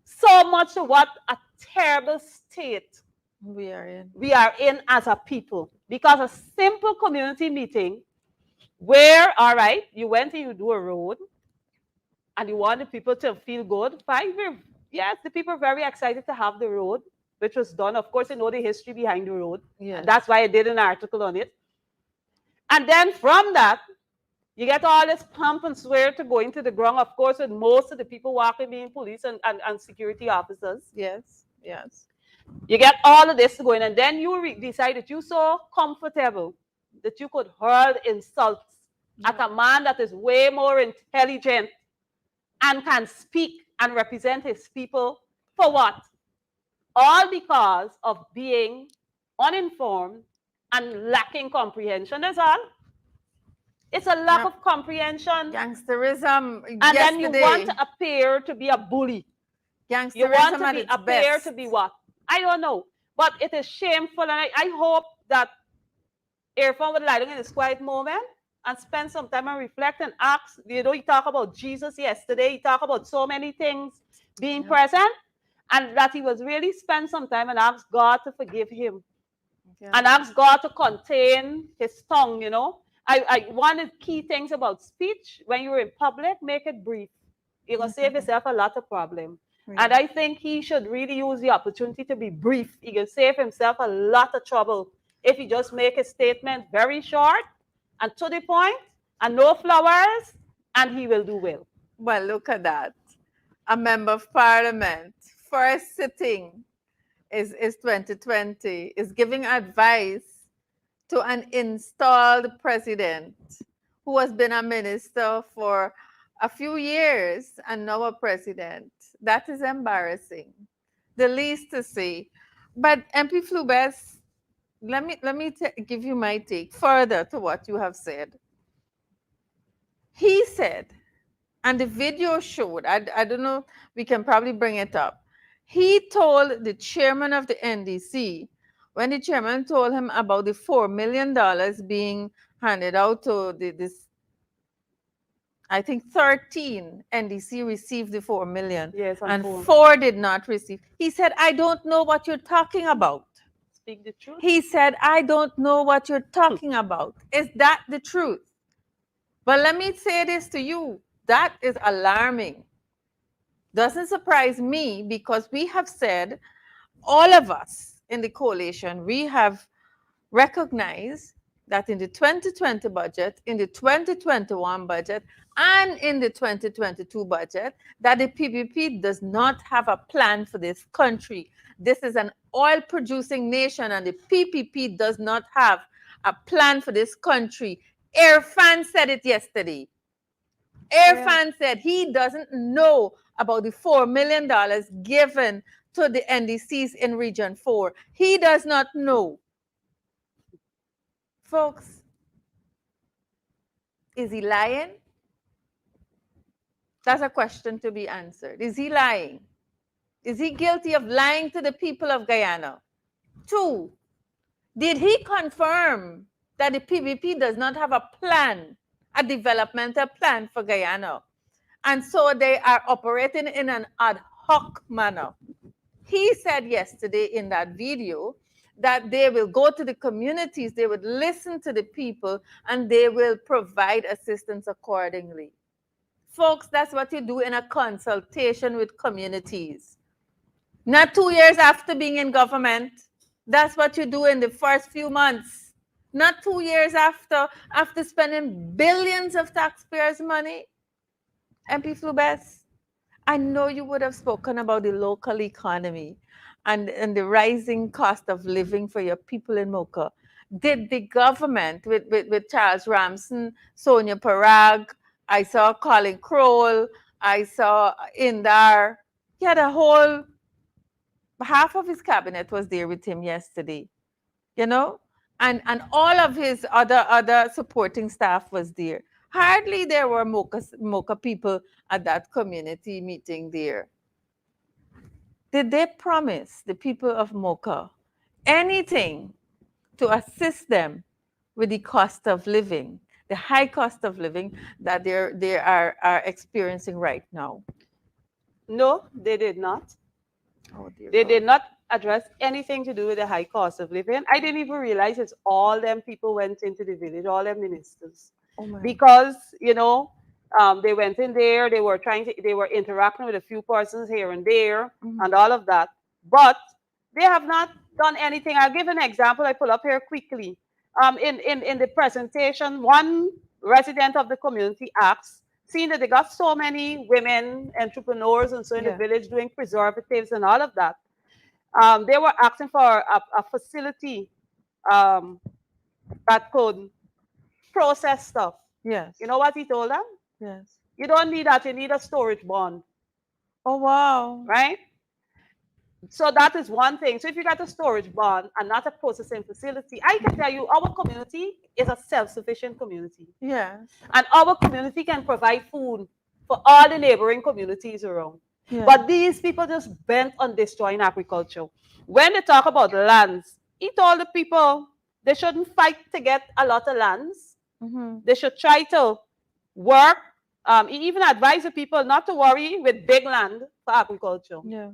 so much to what a terrible state we are in as a people. Because a simple community meeting where, all right, you went and you do a road and you want the people to feel good, fine. Yes, the people are very excited to have the road, which was done. Of course, you know the history behind the road. Yeah. That's why I did an article on it. And then from that, you get all this pump and swear to go into the ground, of course, with most of the people walking being police and security officers. Yes, yes. You get all of this going, and then you decide that you're so comfortable that you could hurl insults at a man that is way more intelligent and can speak and represent his people for what? All because of being uninformed and lacking comprehension. That's all. It's a lack of comprehension. Gangsterism. And then you want to appear to be a bully. Gangsterism. You want to appear to be what? I don't know. But it is shameful. And I hope that Irfan would lie down in this quiet moment and spend some time and reflect and ask. You know, he talked about Jesus yesterday. He talked about so many things being present. And that he was really spend some time and ask God to forgive him. And ask God to contain his tongue, you know. One of the key things about speech, when you're in public, make it brief. You're going to save yourself a lot of problems. And I think he should really use the opportunity to be brief. He can save himself a lot of trouble if he just make a statement very short and to the point and no flowers, and he will do well. Well, look at that. A member of parliament, first sitting is 2020, is giving advice to an installed president who has been a minister for a few years and now a president. That is embarrassing, the least to say. But MP Flubes, let me give you my take further to what you have said. He said, and the video showed, I don't know, we can probably bring it up. He told the chairman of the NDC, when the chairman told him about the $4 million being handed out to this I think 13 NDC received the 4 million, Yes, and and 4 did not receive. He said, I don't know what you're talking about. speak the truth. He said, I don't know what you're talking about. Is that the truth? But let me say this to you, that is alarming. Doesn't surprise me, because we have said, all of us in the coalition, we have recognized that in the 2020 budget, in the 2021 budget, and in the 2022 budget, that the PPP does not have a plan for this country. This is an oil producing nation, and the PPP does not have a plan for this country. Irfan said it yesterday. Irfan said he doesn't know about the $4 million given to the NDCs in Region 4. He does not know. Folks, is he lying? That's a question to be answered. Is he lying? Is he guilty of lying to the people of Guyana? 2, did he confirm that the PPP does not have a plan, a developmental plan for Guyana? And so they are operating in an ad hoc manner. He said yesterday in that video that they will go to the communities, they would listen to the people, and they will provide assistance accordingly. Folks, that's what you do in a consultation with communities. Not 2 years after being in government. That's what you do in the first few months. Not 2 years after spending billions of taxpayers' money. MP Flubes, I know you would have spoken about the local economy and the rising cost of living for your people in Mocha. Did the government, with Charles Ramson, Sonia Parag, I saw Colin Crowell, I saw Indar, he had a whole, half of his cabinet was there with him yesterday, you know? And all of his other supporting staff was there. Hardly there were Mocha people at that community meeting there. Did they promise the people of Mocha anything to assist them with the cost of living, the high cost of living that they are experiencing right now? No, they did not. Oh, dear They God. did not address anything to do with the high cost of living. I didn't even realize it's all them people went into the village, all them ministers. Oh my. Because, they went in there, they were interacting with a few persons here and there and all of that. But they have not done anything. I'll give an example. I pull up here quickly. In the presentation, one resident of the community asked, seeing that they got so many women entrepreneurs and so in the village doing preservatives and all of that, they were asking for a facility that could process stuff. Yes. You know what he told them? Yes. You don't need that. You need a storage bond. Oh, wow. Right? So that is one thing. So if you got a storage bond and not a processing facility, I can tell you our community is a self-sufficient community. Yes. And our community can provide food for all the neighboring communities around. Yeah. But these people just bent on destroying agriculture. When they talk about lands, he told the people they shouldn't fight to get a lot of lands. They should try to work. He even advised the people not to worry with big land for agriculture. Yeah.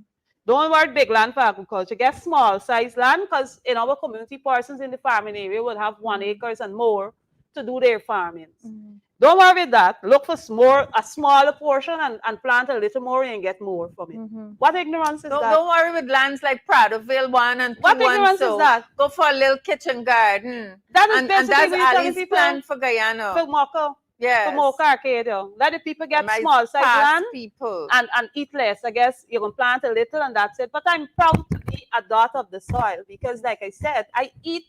Don't worry big land for agriculture. Get small size land, because in our community, persons in the farming area would have 1 acre and more to do their farming. Don't worry with that. Look for a smaller portion and plant a little more and get more from it. What ignorance is that? Don't worry with lands like Prattville 1 and 2. What ignorance is that? Go for a little kitchen garden. That is and that's Ali's plan for Guyana. For Moka. Yes. For Moka Arcadia. Let the people get small size land people. And eat less. I guess you can plant a little and that's it. But I'm proud to be a daughter of the soil because, like I said, I eat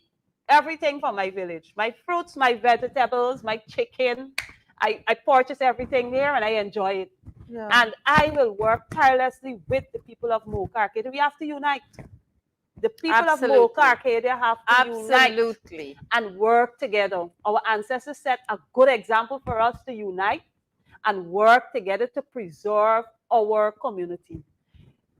everything from my village. My fruits, my vegetables, my chicken. I purchase everything there and I enjoy it. Yeah. And I will work tirelessly with the people of Moka Arcadia. We have to unite. The people of Moka Arcadia have to unite and work together. Our ancestors set a good example for us to unite and work together to preserve our community.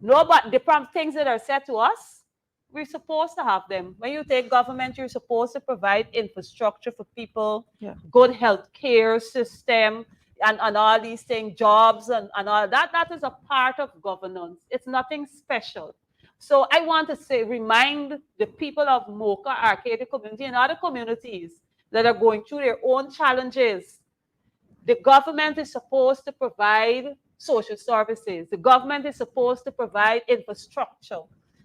But the things that are said to us, we're supposed to have them. When you take government, you're supposed to provide infrastructure for people, good health care system, and all these things, jobs and all that. That is a part of governance. It's nothing special. So I want to say, remind the people of Moka Arcadia community and other communities that are going through their own challenges. The government is supposed to provide social services. The government is supposed to provide infrastructure.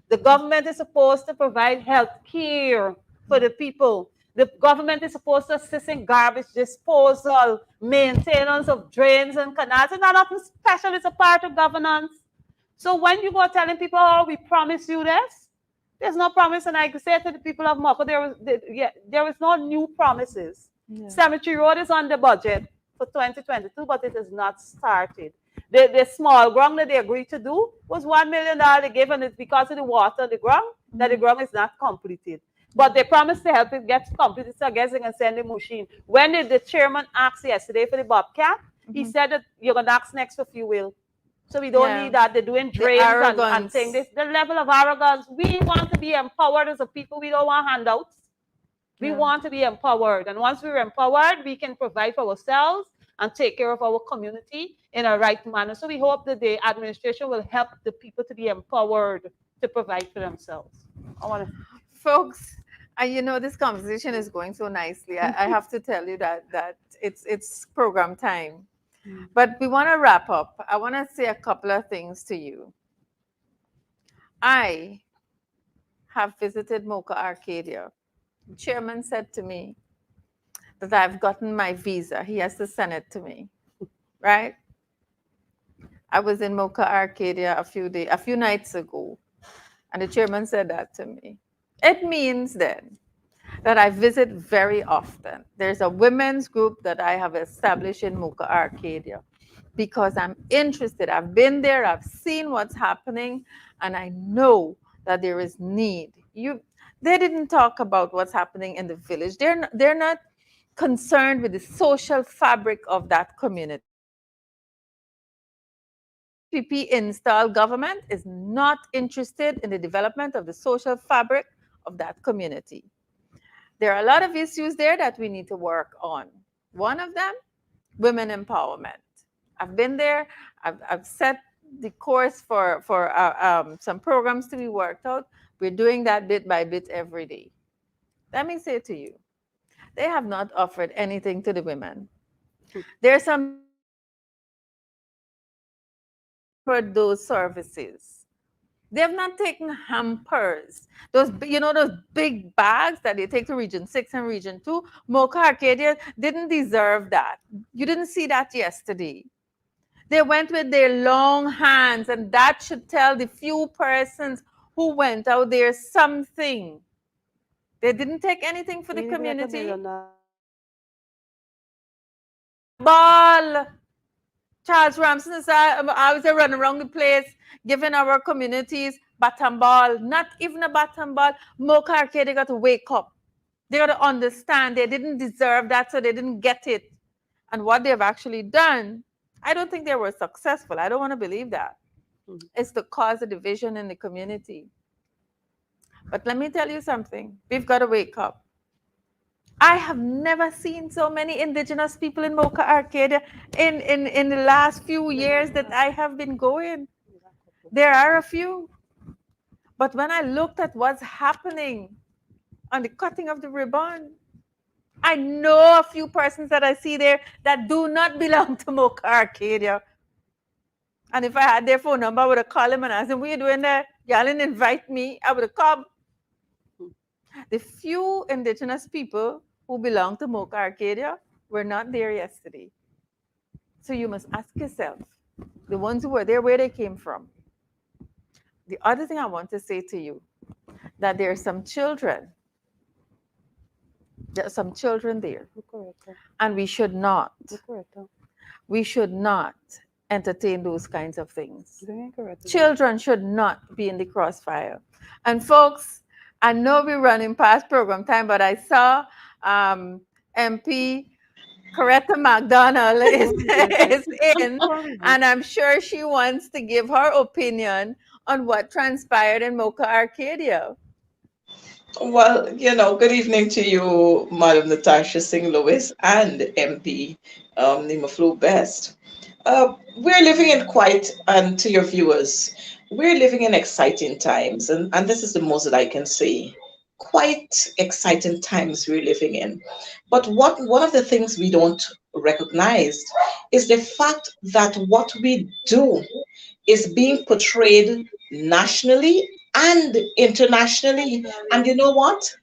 The government is supposed to provide health care for the people. The government is supposed to assist in garbage disposal, maintenance of drains and canals. It's not nothing special. It's a part of governance. So when you go telling people, oh, we promise you this, there's no promise. And I can say to the people of Mocha, there is no new promises. Yeah. Cemetery Road is on the budget for 2022, but it is not started. The small ground that they agreed to do was $1 million they gave, and it's because of the water on the ground that the ground is not completed. But they promised to help it get completed, so I guess they can send the machine. When the chairman asked yesterday for the Bobcat, he said that you're going to ask next for fuel. So we don't need that. They're doing drains and things. The level of arrogance. We want to be empowered as a people. We don't want handouts. We want to be empowered. And once we're empowered, we can provide for ourselves and take care of our community in a right manner. So we hope that the administration will help the people to be empowered to provide for themselves. Folks, this conversation is going so nicely. I have to tell you that it's program time. But we want to wrap up. I want to say a couple of things to you. I have visited Moka Arcadia. The chairman said to me that I've gotten my visa. He has to send it to me, right? I was in Moka Arcadia a few nights ago, and the chairman said that to me. It means then that I visit very often. There's a women's group that I have established in Moka Arcadia because I'm interested. I've been there, I've seen what's happening, and I know that there is need. They didn't talk about what's happening in the village. They're not concerned with the social fabric of that community. PPP installed government is not interested in the development of the social fabric of that community. There are a lot of issues there that we need to work on. One of them, women empowerment. I've been there. I've set the course for some programs to be worked out. We're doing that bit by bit every day. Let me say to you, they have not offered anything to the women. There are some for those services. They have not taken hampers. Those big bags that they take to Region 6 and Region 2. Moka Arcadia didn't deserve that. You didn't see that yesterday. They went with their long hands, and that should tell the few persons who went out there something. They didn't take anything for the community. Ball. Charles Ramson said, I was running around the place, giving our communities baton ball, not even a baton ball. Moka Arcadia got to wake up. They got to understand they didn't deserve that, so they didn't get it. And what they've actually done, I don't think they were successful. I don't want to believe that. It's to cause a division in the community. But let me tell you something. We've got to wake up. I have never seen so many indigenous people in Moka Arcadia in the last few years that I have been going. There are a few. But when I looked at what's happening on the cutting of the ribbon, I know a few persons that I see there that do not belong to Moka Arcadia. And if I had their phone number, I would have called them and asked them, what are you doing there? Y'all didn't invite me. I would have come. The few indigenous people who belong to Moka Arcadia were not there yesterday. So you must ask yourself, the ones who were there, where they came from. The other thing I want to say to you, that there are some children. There are some children there. And we should not entertain those kinds of things. Children should not be in the crossfire. And folks, I know we're running past program time, but I saw MP Coretta McDonald is in, and I'm sure she wants to give her opinion on what transpired in Moka Arcadia. Well, good evening to you, Madam Natasha Singh Lewis and MP Nima Flu Best. We're living in quite, and to your viewers, we're living in exciting times, and this is the most that I can say. Quite exciting times we're living in. But one of the things we don't recognize is the fact that what we do is being portrayed nationally and internationally. And you know what?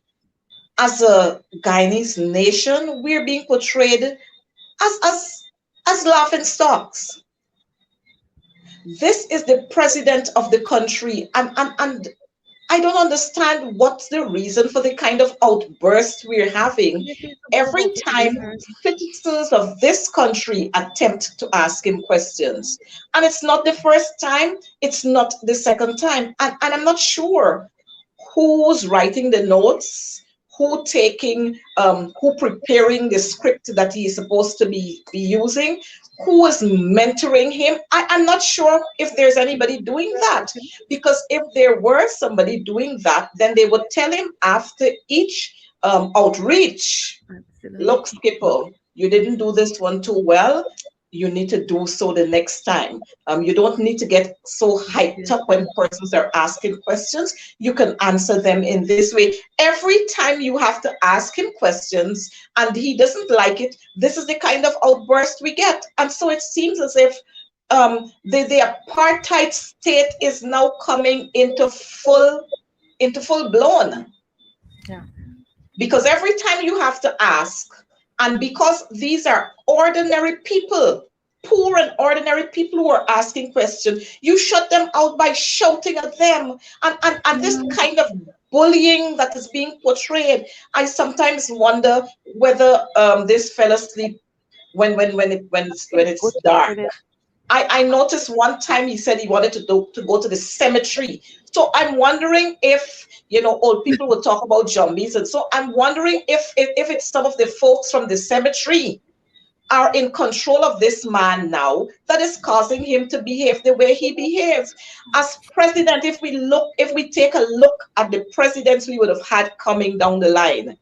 As a Guyanese nation, we're being portrayed as laughing stocks. This is the president of the country, and I don't understand what's the reason for the kind of outburst we're having every time citizens of this country attempt to ask him questions. And it's not the first time, it's not the second time. And I'm not sure who's writing the notes, who preparing the script that he's supposed to be using, who is mentoring him. I'm not sure if there's anybody doing that, because if there were somebody doing that, then they would tell him after each outreach, look, Skipper, you didn't do this one too well. You need to do so the next time. You don't need to get so hyped up when persons are asking questions. You can answer them in this way. Every time you have to ask him questions and he doesn't like it, this is the kind of outburst we get. And so it seems as if the apartheid state is now coming into full blown. Yeah. Because every time you have to ask, and because these are ordinary people, poor and ordinary people who are asking questions, you shut them out by shouting at them. And this kind of bullying that is being portrayed, I sometimes wonder whether this fell asleep when it's dark. I noticed one time he said he wanted to go to the cemetery. So I'm wondering if, old people would talk about zombies. And so I'm wondering if it's some of the folks from the cemetery are in control of this man now that is causing him to behave the way he behaves. As president, if we take a look at the presidents we would have had coming down the line,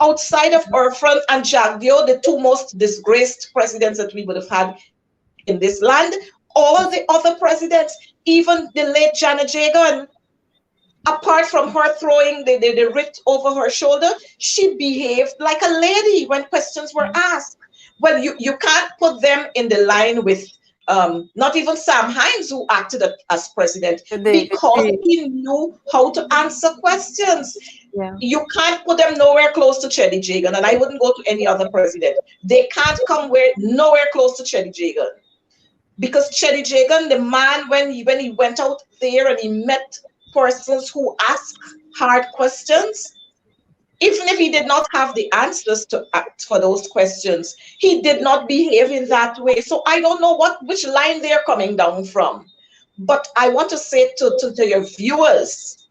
outside of Irfan and Jagdeo, the two most disgraced presidents that we would have had in this land, all the other presidents, even the late Janet Jagan, apart from her throwing the writ over her shoulder, she behaved like a lady when questions were asked. Well, you can't put them in the line with not even Sam Hines, who acted as president, because he knew how to answer questions. Yeah. You can't put them nowhere close to Chetty Jagan, and I wouldn't go to any other president. They can't come nowhere close to Chetty Jagan. Because Chetty Jagan, the man, when he went out there and he met persons who asked hard questions, even if he did not have the answers to act for those questions, he did not behave in that way. So I don't know which line they're coming down from. But I want to say to your viewers,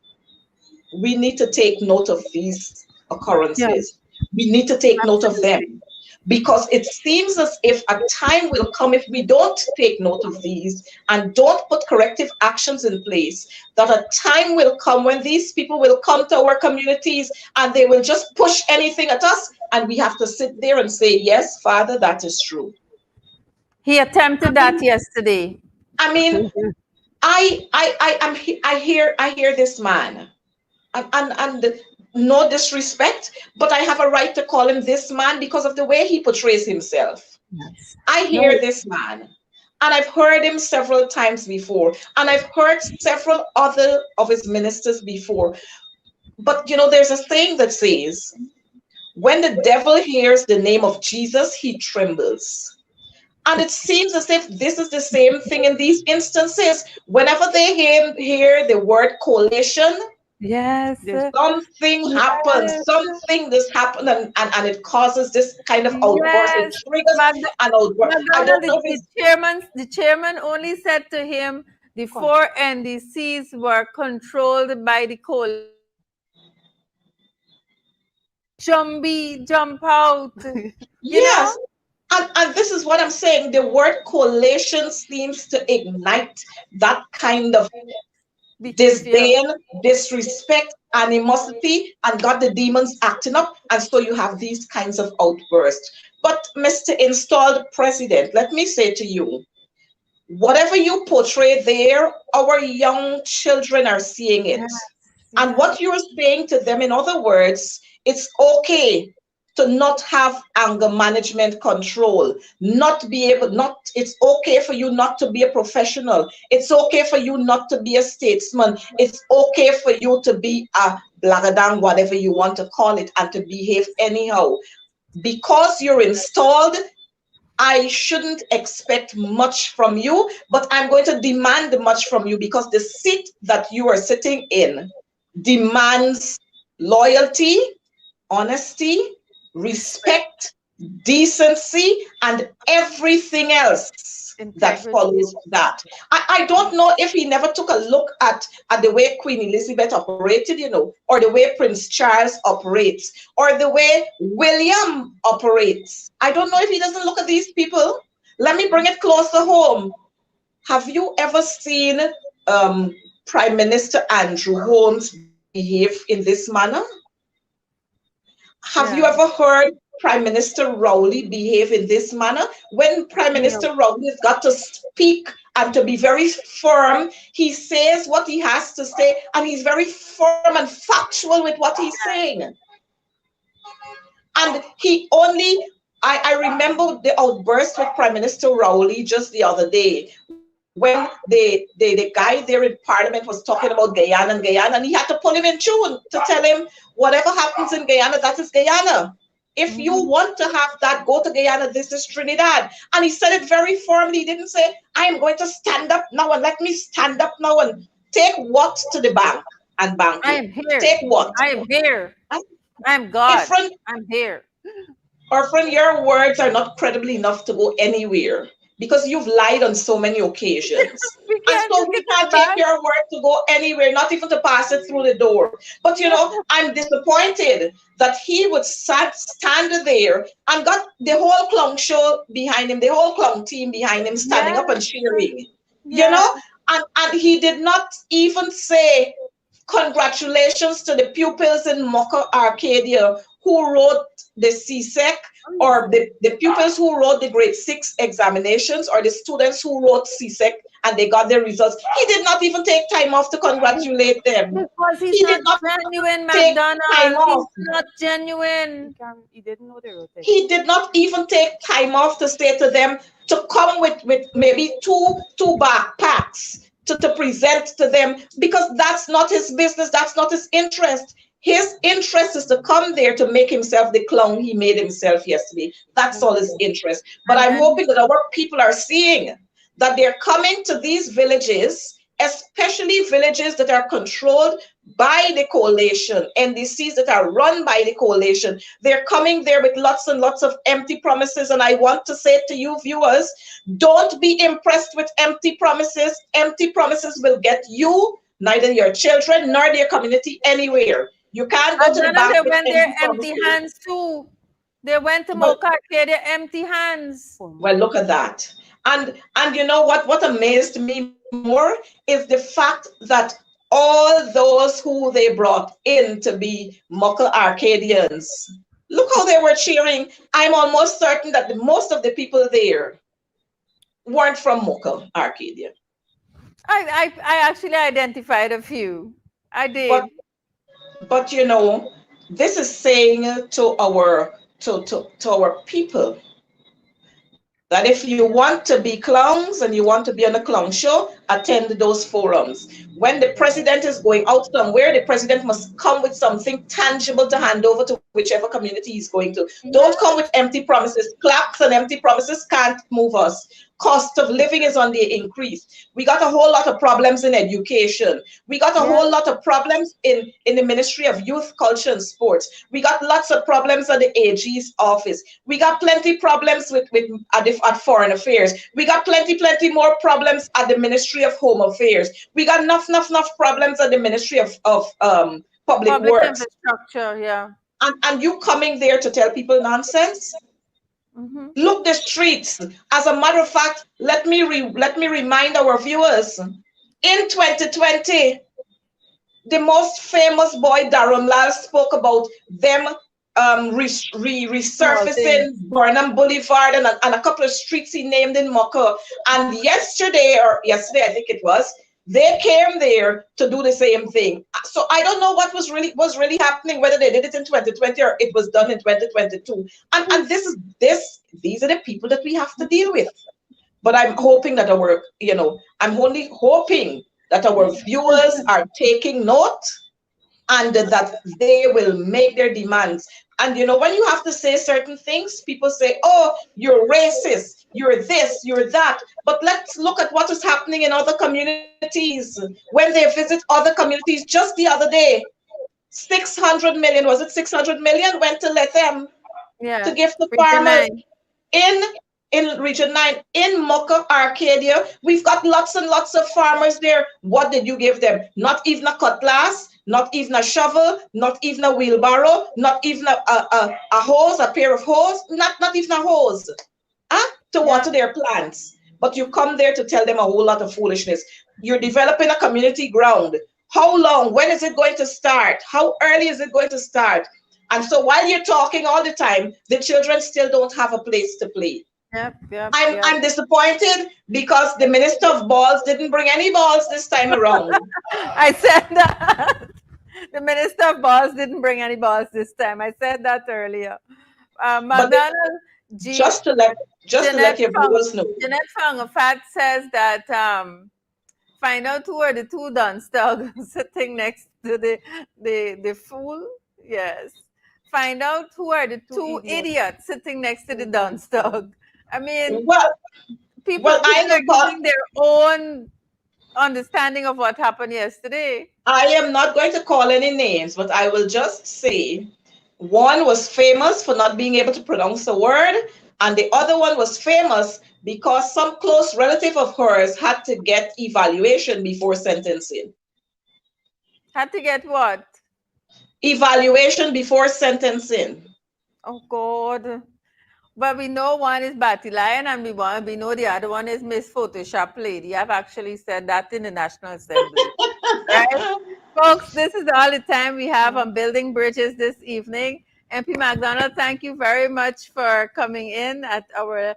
we need to take note of these occurrences. Yeah. We need to take note of them. Because it seems as if a time will come, if we don't take note of these and don't put corrective actions in place, that a time will come when these people will come to our communities and they will just push anything at us, and we have to sit there and say, yes, Father, that is true. He attempted that yesterday. I mean, I hear this man, and no disrespect, but I have a right to call him this man because of the way he portrays himself. Yes. I hear this man, and I've heard him several times before, and I've heard several other of his ministers before. But there's a saying that says, when the devil hears the name of Jesus, he trembles. And it seems as if this is the same thing in these instances. Whenever they hear the word coalition, yes, something happens, something this happened, and it causes this kind of outburst. Yes. It triggers an outburst. I don't know the chairman only said to him, the four NDCs were controlled by the coalition. Jump out. Yes. And this is what I'm saying. The word coalition seems to ignite that kind of disdain, disrespect, animosity and got the demons acting up, and so you have these kinds of outbursts. But Mr. Installed President, let me say to you, whatever you portray there, our young children are seeing it. Yes, And yes. what you're saying to them, in other words, it's okay to not have anger management control, not be able, not, it's okay for you not to be a professional. It's okay for you not to be a statesman. It's okay for you to be a blagadang, whatever you want to call it, and to behave anyhow. Because you're installed, I shouldn't expect much from you, but I'm going to demand much from you because the seat that you are sitting in demands loyalty, honesty, respect, decency, and everything else that Integrity. follows that. I don't know if he never took a look at the way Queen Elizabeth operated, you know, or the way Prince Charles operates, or the way William operates. I don't know if he doesn't look at these people. Let me bring it closer home. Have you ever seen Prime Minister Andrew Holmes behave in this manner? Have you Yeah. ever heard Prime Minister Rowley behave in this manner? When Prime No. Minister Rowley has got to speak and to be very firm, he says what he has to say, and he's very firm and factual with what he's saying. And he only, I remember the outburst with Prime Minister Rowley just the other day when the guy there in Parliament was talking about Guyana, and he had to pull him in tune to tell him whatever happens in Guyana, that is Guyana. If you want to have that, go to Guyana, this is Trinidad. And he said it very firmly. He didn't say, I am going to stand up now and let me stand up now and take what to the bank and bank I it. am here. Take what? I am here. And I am God. friend, I'm here. or friend, your words are not credible enough to go anywhere because you've lied on so many occasions. We And can't so take we it can't take back. your word to go anywhere, not even to pass it through the door. But you know, I'm disappointed that he would stand there and got the whole clown show behind him, the whole clown team behind him, standing up and cheering. You Yeah. know, and he did not even say congratulations to the pupils in Moka Arcadia who wrote the CSEC, or the pupils who wrote the grade 6 examinations, or the students who wrote CSEC and they got their results. He did not even take time off to congratulate them. Because he's He not did not genuine, take time McDonald. off. He's not genuine. He didn't know they wrote it. He did not even take time off to say to them to come with maybe two backpacks to present to them, because that's not his business, that's not his interest. His interest is to come there to make himself the clown he made himself yesterday. That's all his interest. But I'm hoping that our people are seeing that they're coming to these villages, especially villages that are controlled by the coalition, NDCs that are run by the coalition. They're coming there with lots and lots of empty promises. And I want to say to you viewers, don't be impressed with empty promises. Empty promises will get you, neither your children nor their community, anywhere. You can't go to the bank They with went there empty promises. hands too. They went to Well, Moka Arcadia empty hands. well, look at that. And you know what amazed me more is the fact that all those who they brought in to be Moka Arcadians, look how they were cheering. I'm almost certain that most of the people there weren't from Moka Arcadia. I actually identified a few. I did. But you know, this is saying to our people that if you want to be clowns and you want to be on a clown show, attend those forums. When the president is going out somewhere, the president must come with something tangible to hand over to whichever community he's going to. Don't come with empty promises. Plaques and empty promises can't move us. Cost of living is on the increase. We got a whole lot of problems in education. We got a whole lot of problems in the Ministry of Youth, Culture and Sports. We got lots of problems at the AG's office. We got plenty problems at Foreign Affairs. We got plenty more problems at the Ministry of Home Affairs. We got enough problems at the Ministry of Public Works. Infrastructure, yeah. And you coming there to tell people nonsense? Look the streets. As a matter of fact, let me remind our viewers, in 2020, the most famous boy, Darren Lal, spoke about them Small things. resurfacing Burnham Boulevard and a couple of streets he named in Mocha. And yesterday, I think it was, they came there to do the same thing. So I don't know what was really happening, whether they did it in 2020 or it was done in 2022. And these are the people that we have to deal with. But I'm hoping that I'm only hoping that our viewers are taking note and that they will make their demands. And when you have to say certain things, people say, oh, you're racist, you're this, you're that. But let's look at what is happening in other communities. When they visit other communities, just the other day, 600 million, was it 600 million, went to let them to give to farmers in Region 9, in Moka Arcadia. We've got lots and lots of farmers there. What did you give them? Not even a cutlass, not even a shovel, not even a wheelbarrow, not even a hose, a pair of hose, not even a hose to water their plants. But you come there to tell them a whole lot of foolishness. You're developing a community ground. How long? When is it going to start? How early is it going to start? And so while you're talking all the time, the children still don't have a place to play. I'm disappointed because the Minister of Balls didn't bring any balls this time around. I said that. The Minister of Balls didn't bring any balls this time. I said that earlier. McDonald G. Just to let your viewers know. Jeanette Fangafat says that find out who are the two dunce dogs sitting next to the fool. Yes. Find out who are the two idiots sitting next to the dunce dog. I mean, people are giving their own understanding of what happened yesterday. I am not going to call any names, but I will just say one was famous for not being able to pronounce a word, and the other one was famous because some close relative of hers had to get evaluation before sentencing. Had to get what? Evaluation before sentencing. Oh, God. But we know one is Batty Lion and we know the other one is Miss Photoshop Lady. I've actually said that in the National Assembly. Right? Folks, this is all the time we have on Building Bridges this evening. MP McDonald, thank you very much for coming in at our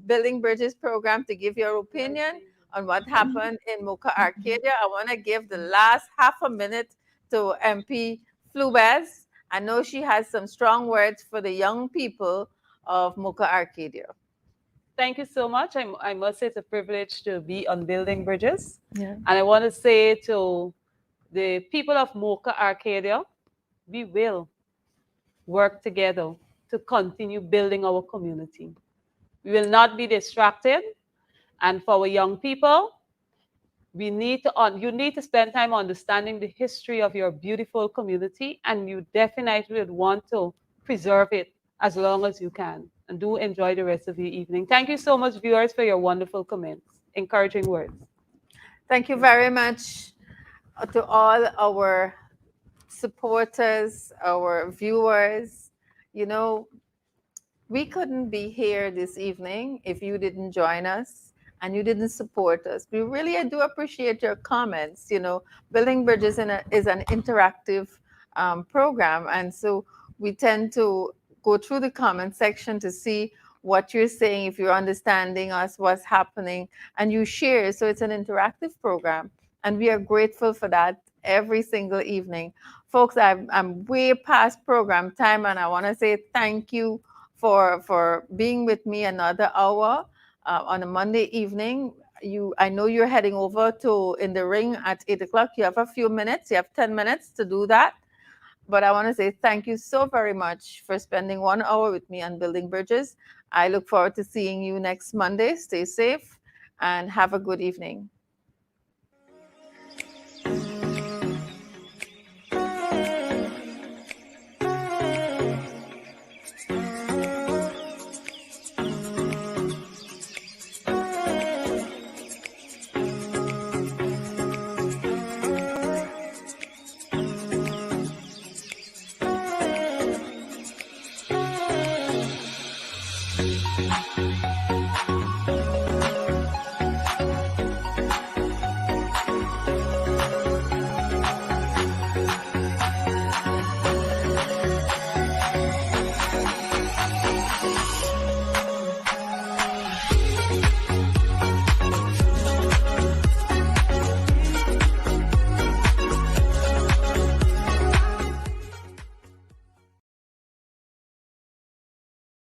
Building Bridges program to give your opinion on what happened in Moka Arcadia. I want to give the last half a minute to MP Flubez. I know she has some strong words for the young people of Moka Arcadia. Thank you so much. I must say it's a privilege to be on Building Bridges. Yeah. And I want to say to the people of Moka Arcadia, we will work together to continue building our community. We will not be distracted. And for our young people, you need to spend time understanding the history of your beautiful community, and you definitely would want to preserve it as long as you can. And do enjoy the rest of the evening. Thank you so much, viewers, for your wonderful comments, encouraging words. Thank you very much to all our supporters, our viewers. You know, we couldn't be here this evening if you didn't join us and you didn't support us. We really do appreciate your comments. You know, Building Bridges is an interactive program, and so we tend to go through the comment section to see what you're saying, if you're understanding us, what's happening, and you share. So it's an interactive program, and we are grateful for that every single evening. Folks, I'm way past program time, and I want to say thank you for being with me another hour on a Monday evening. I know you're heading over to In the Ring at 8 o'clock. You have a few minutes. You have 10 minutes to do that. But I want to say thank you so very much for spending 1 hour with me on Building Bridges. I look forward to seeing you next Monday. Stay safe and have a good evening.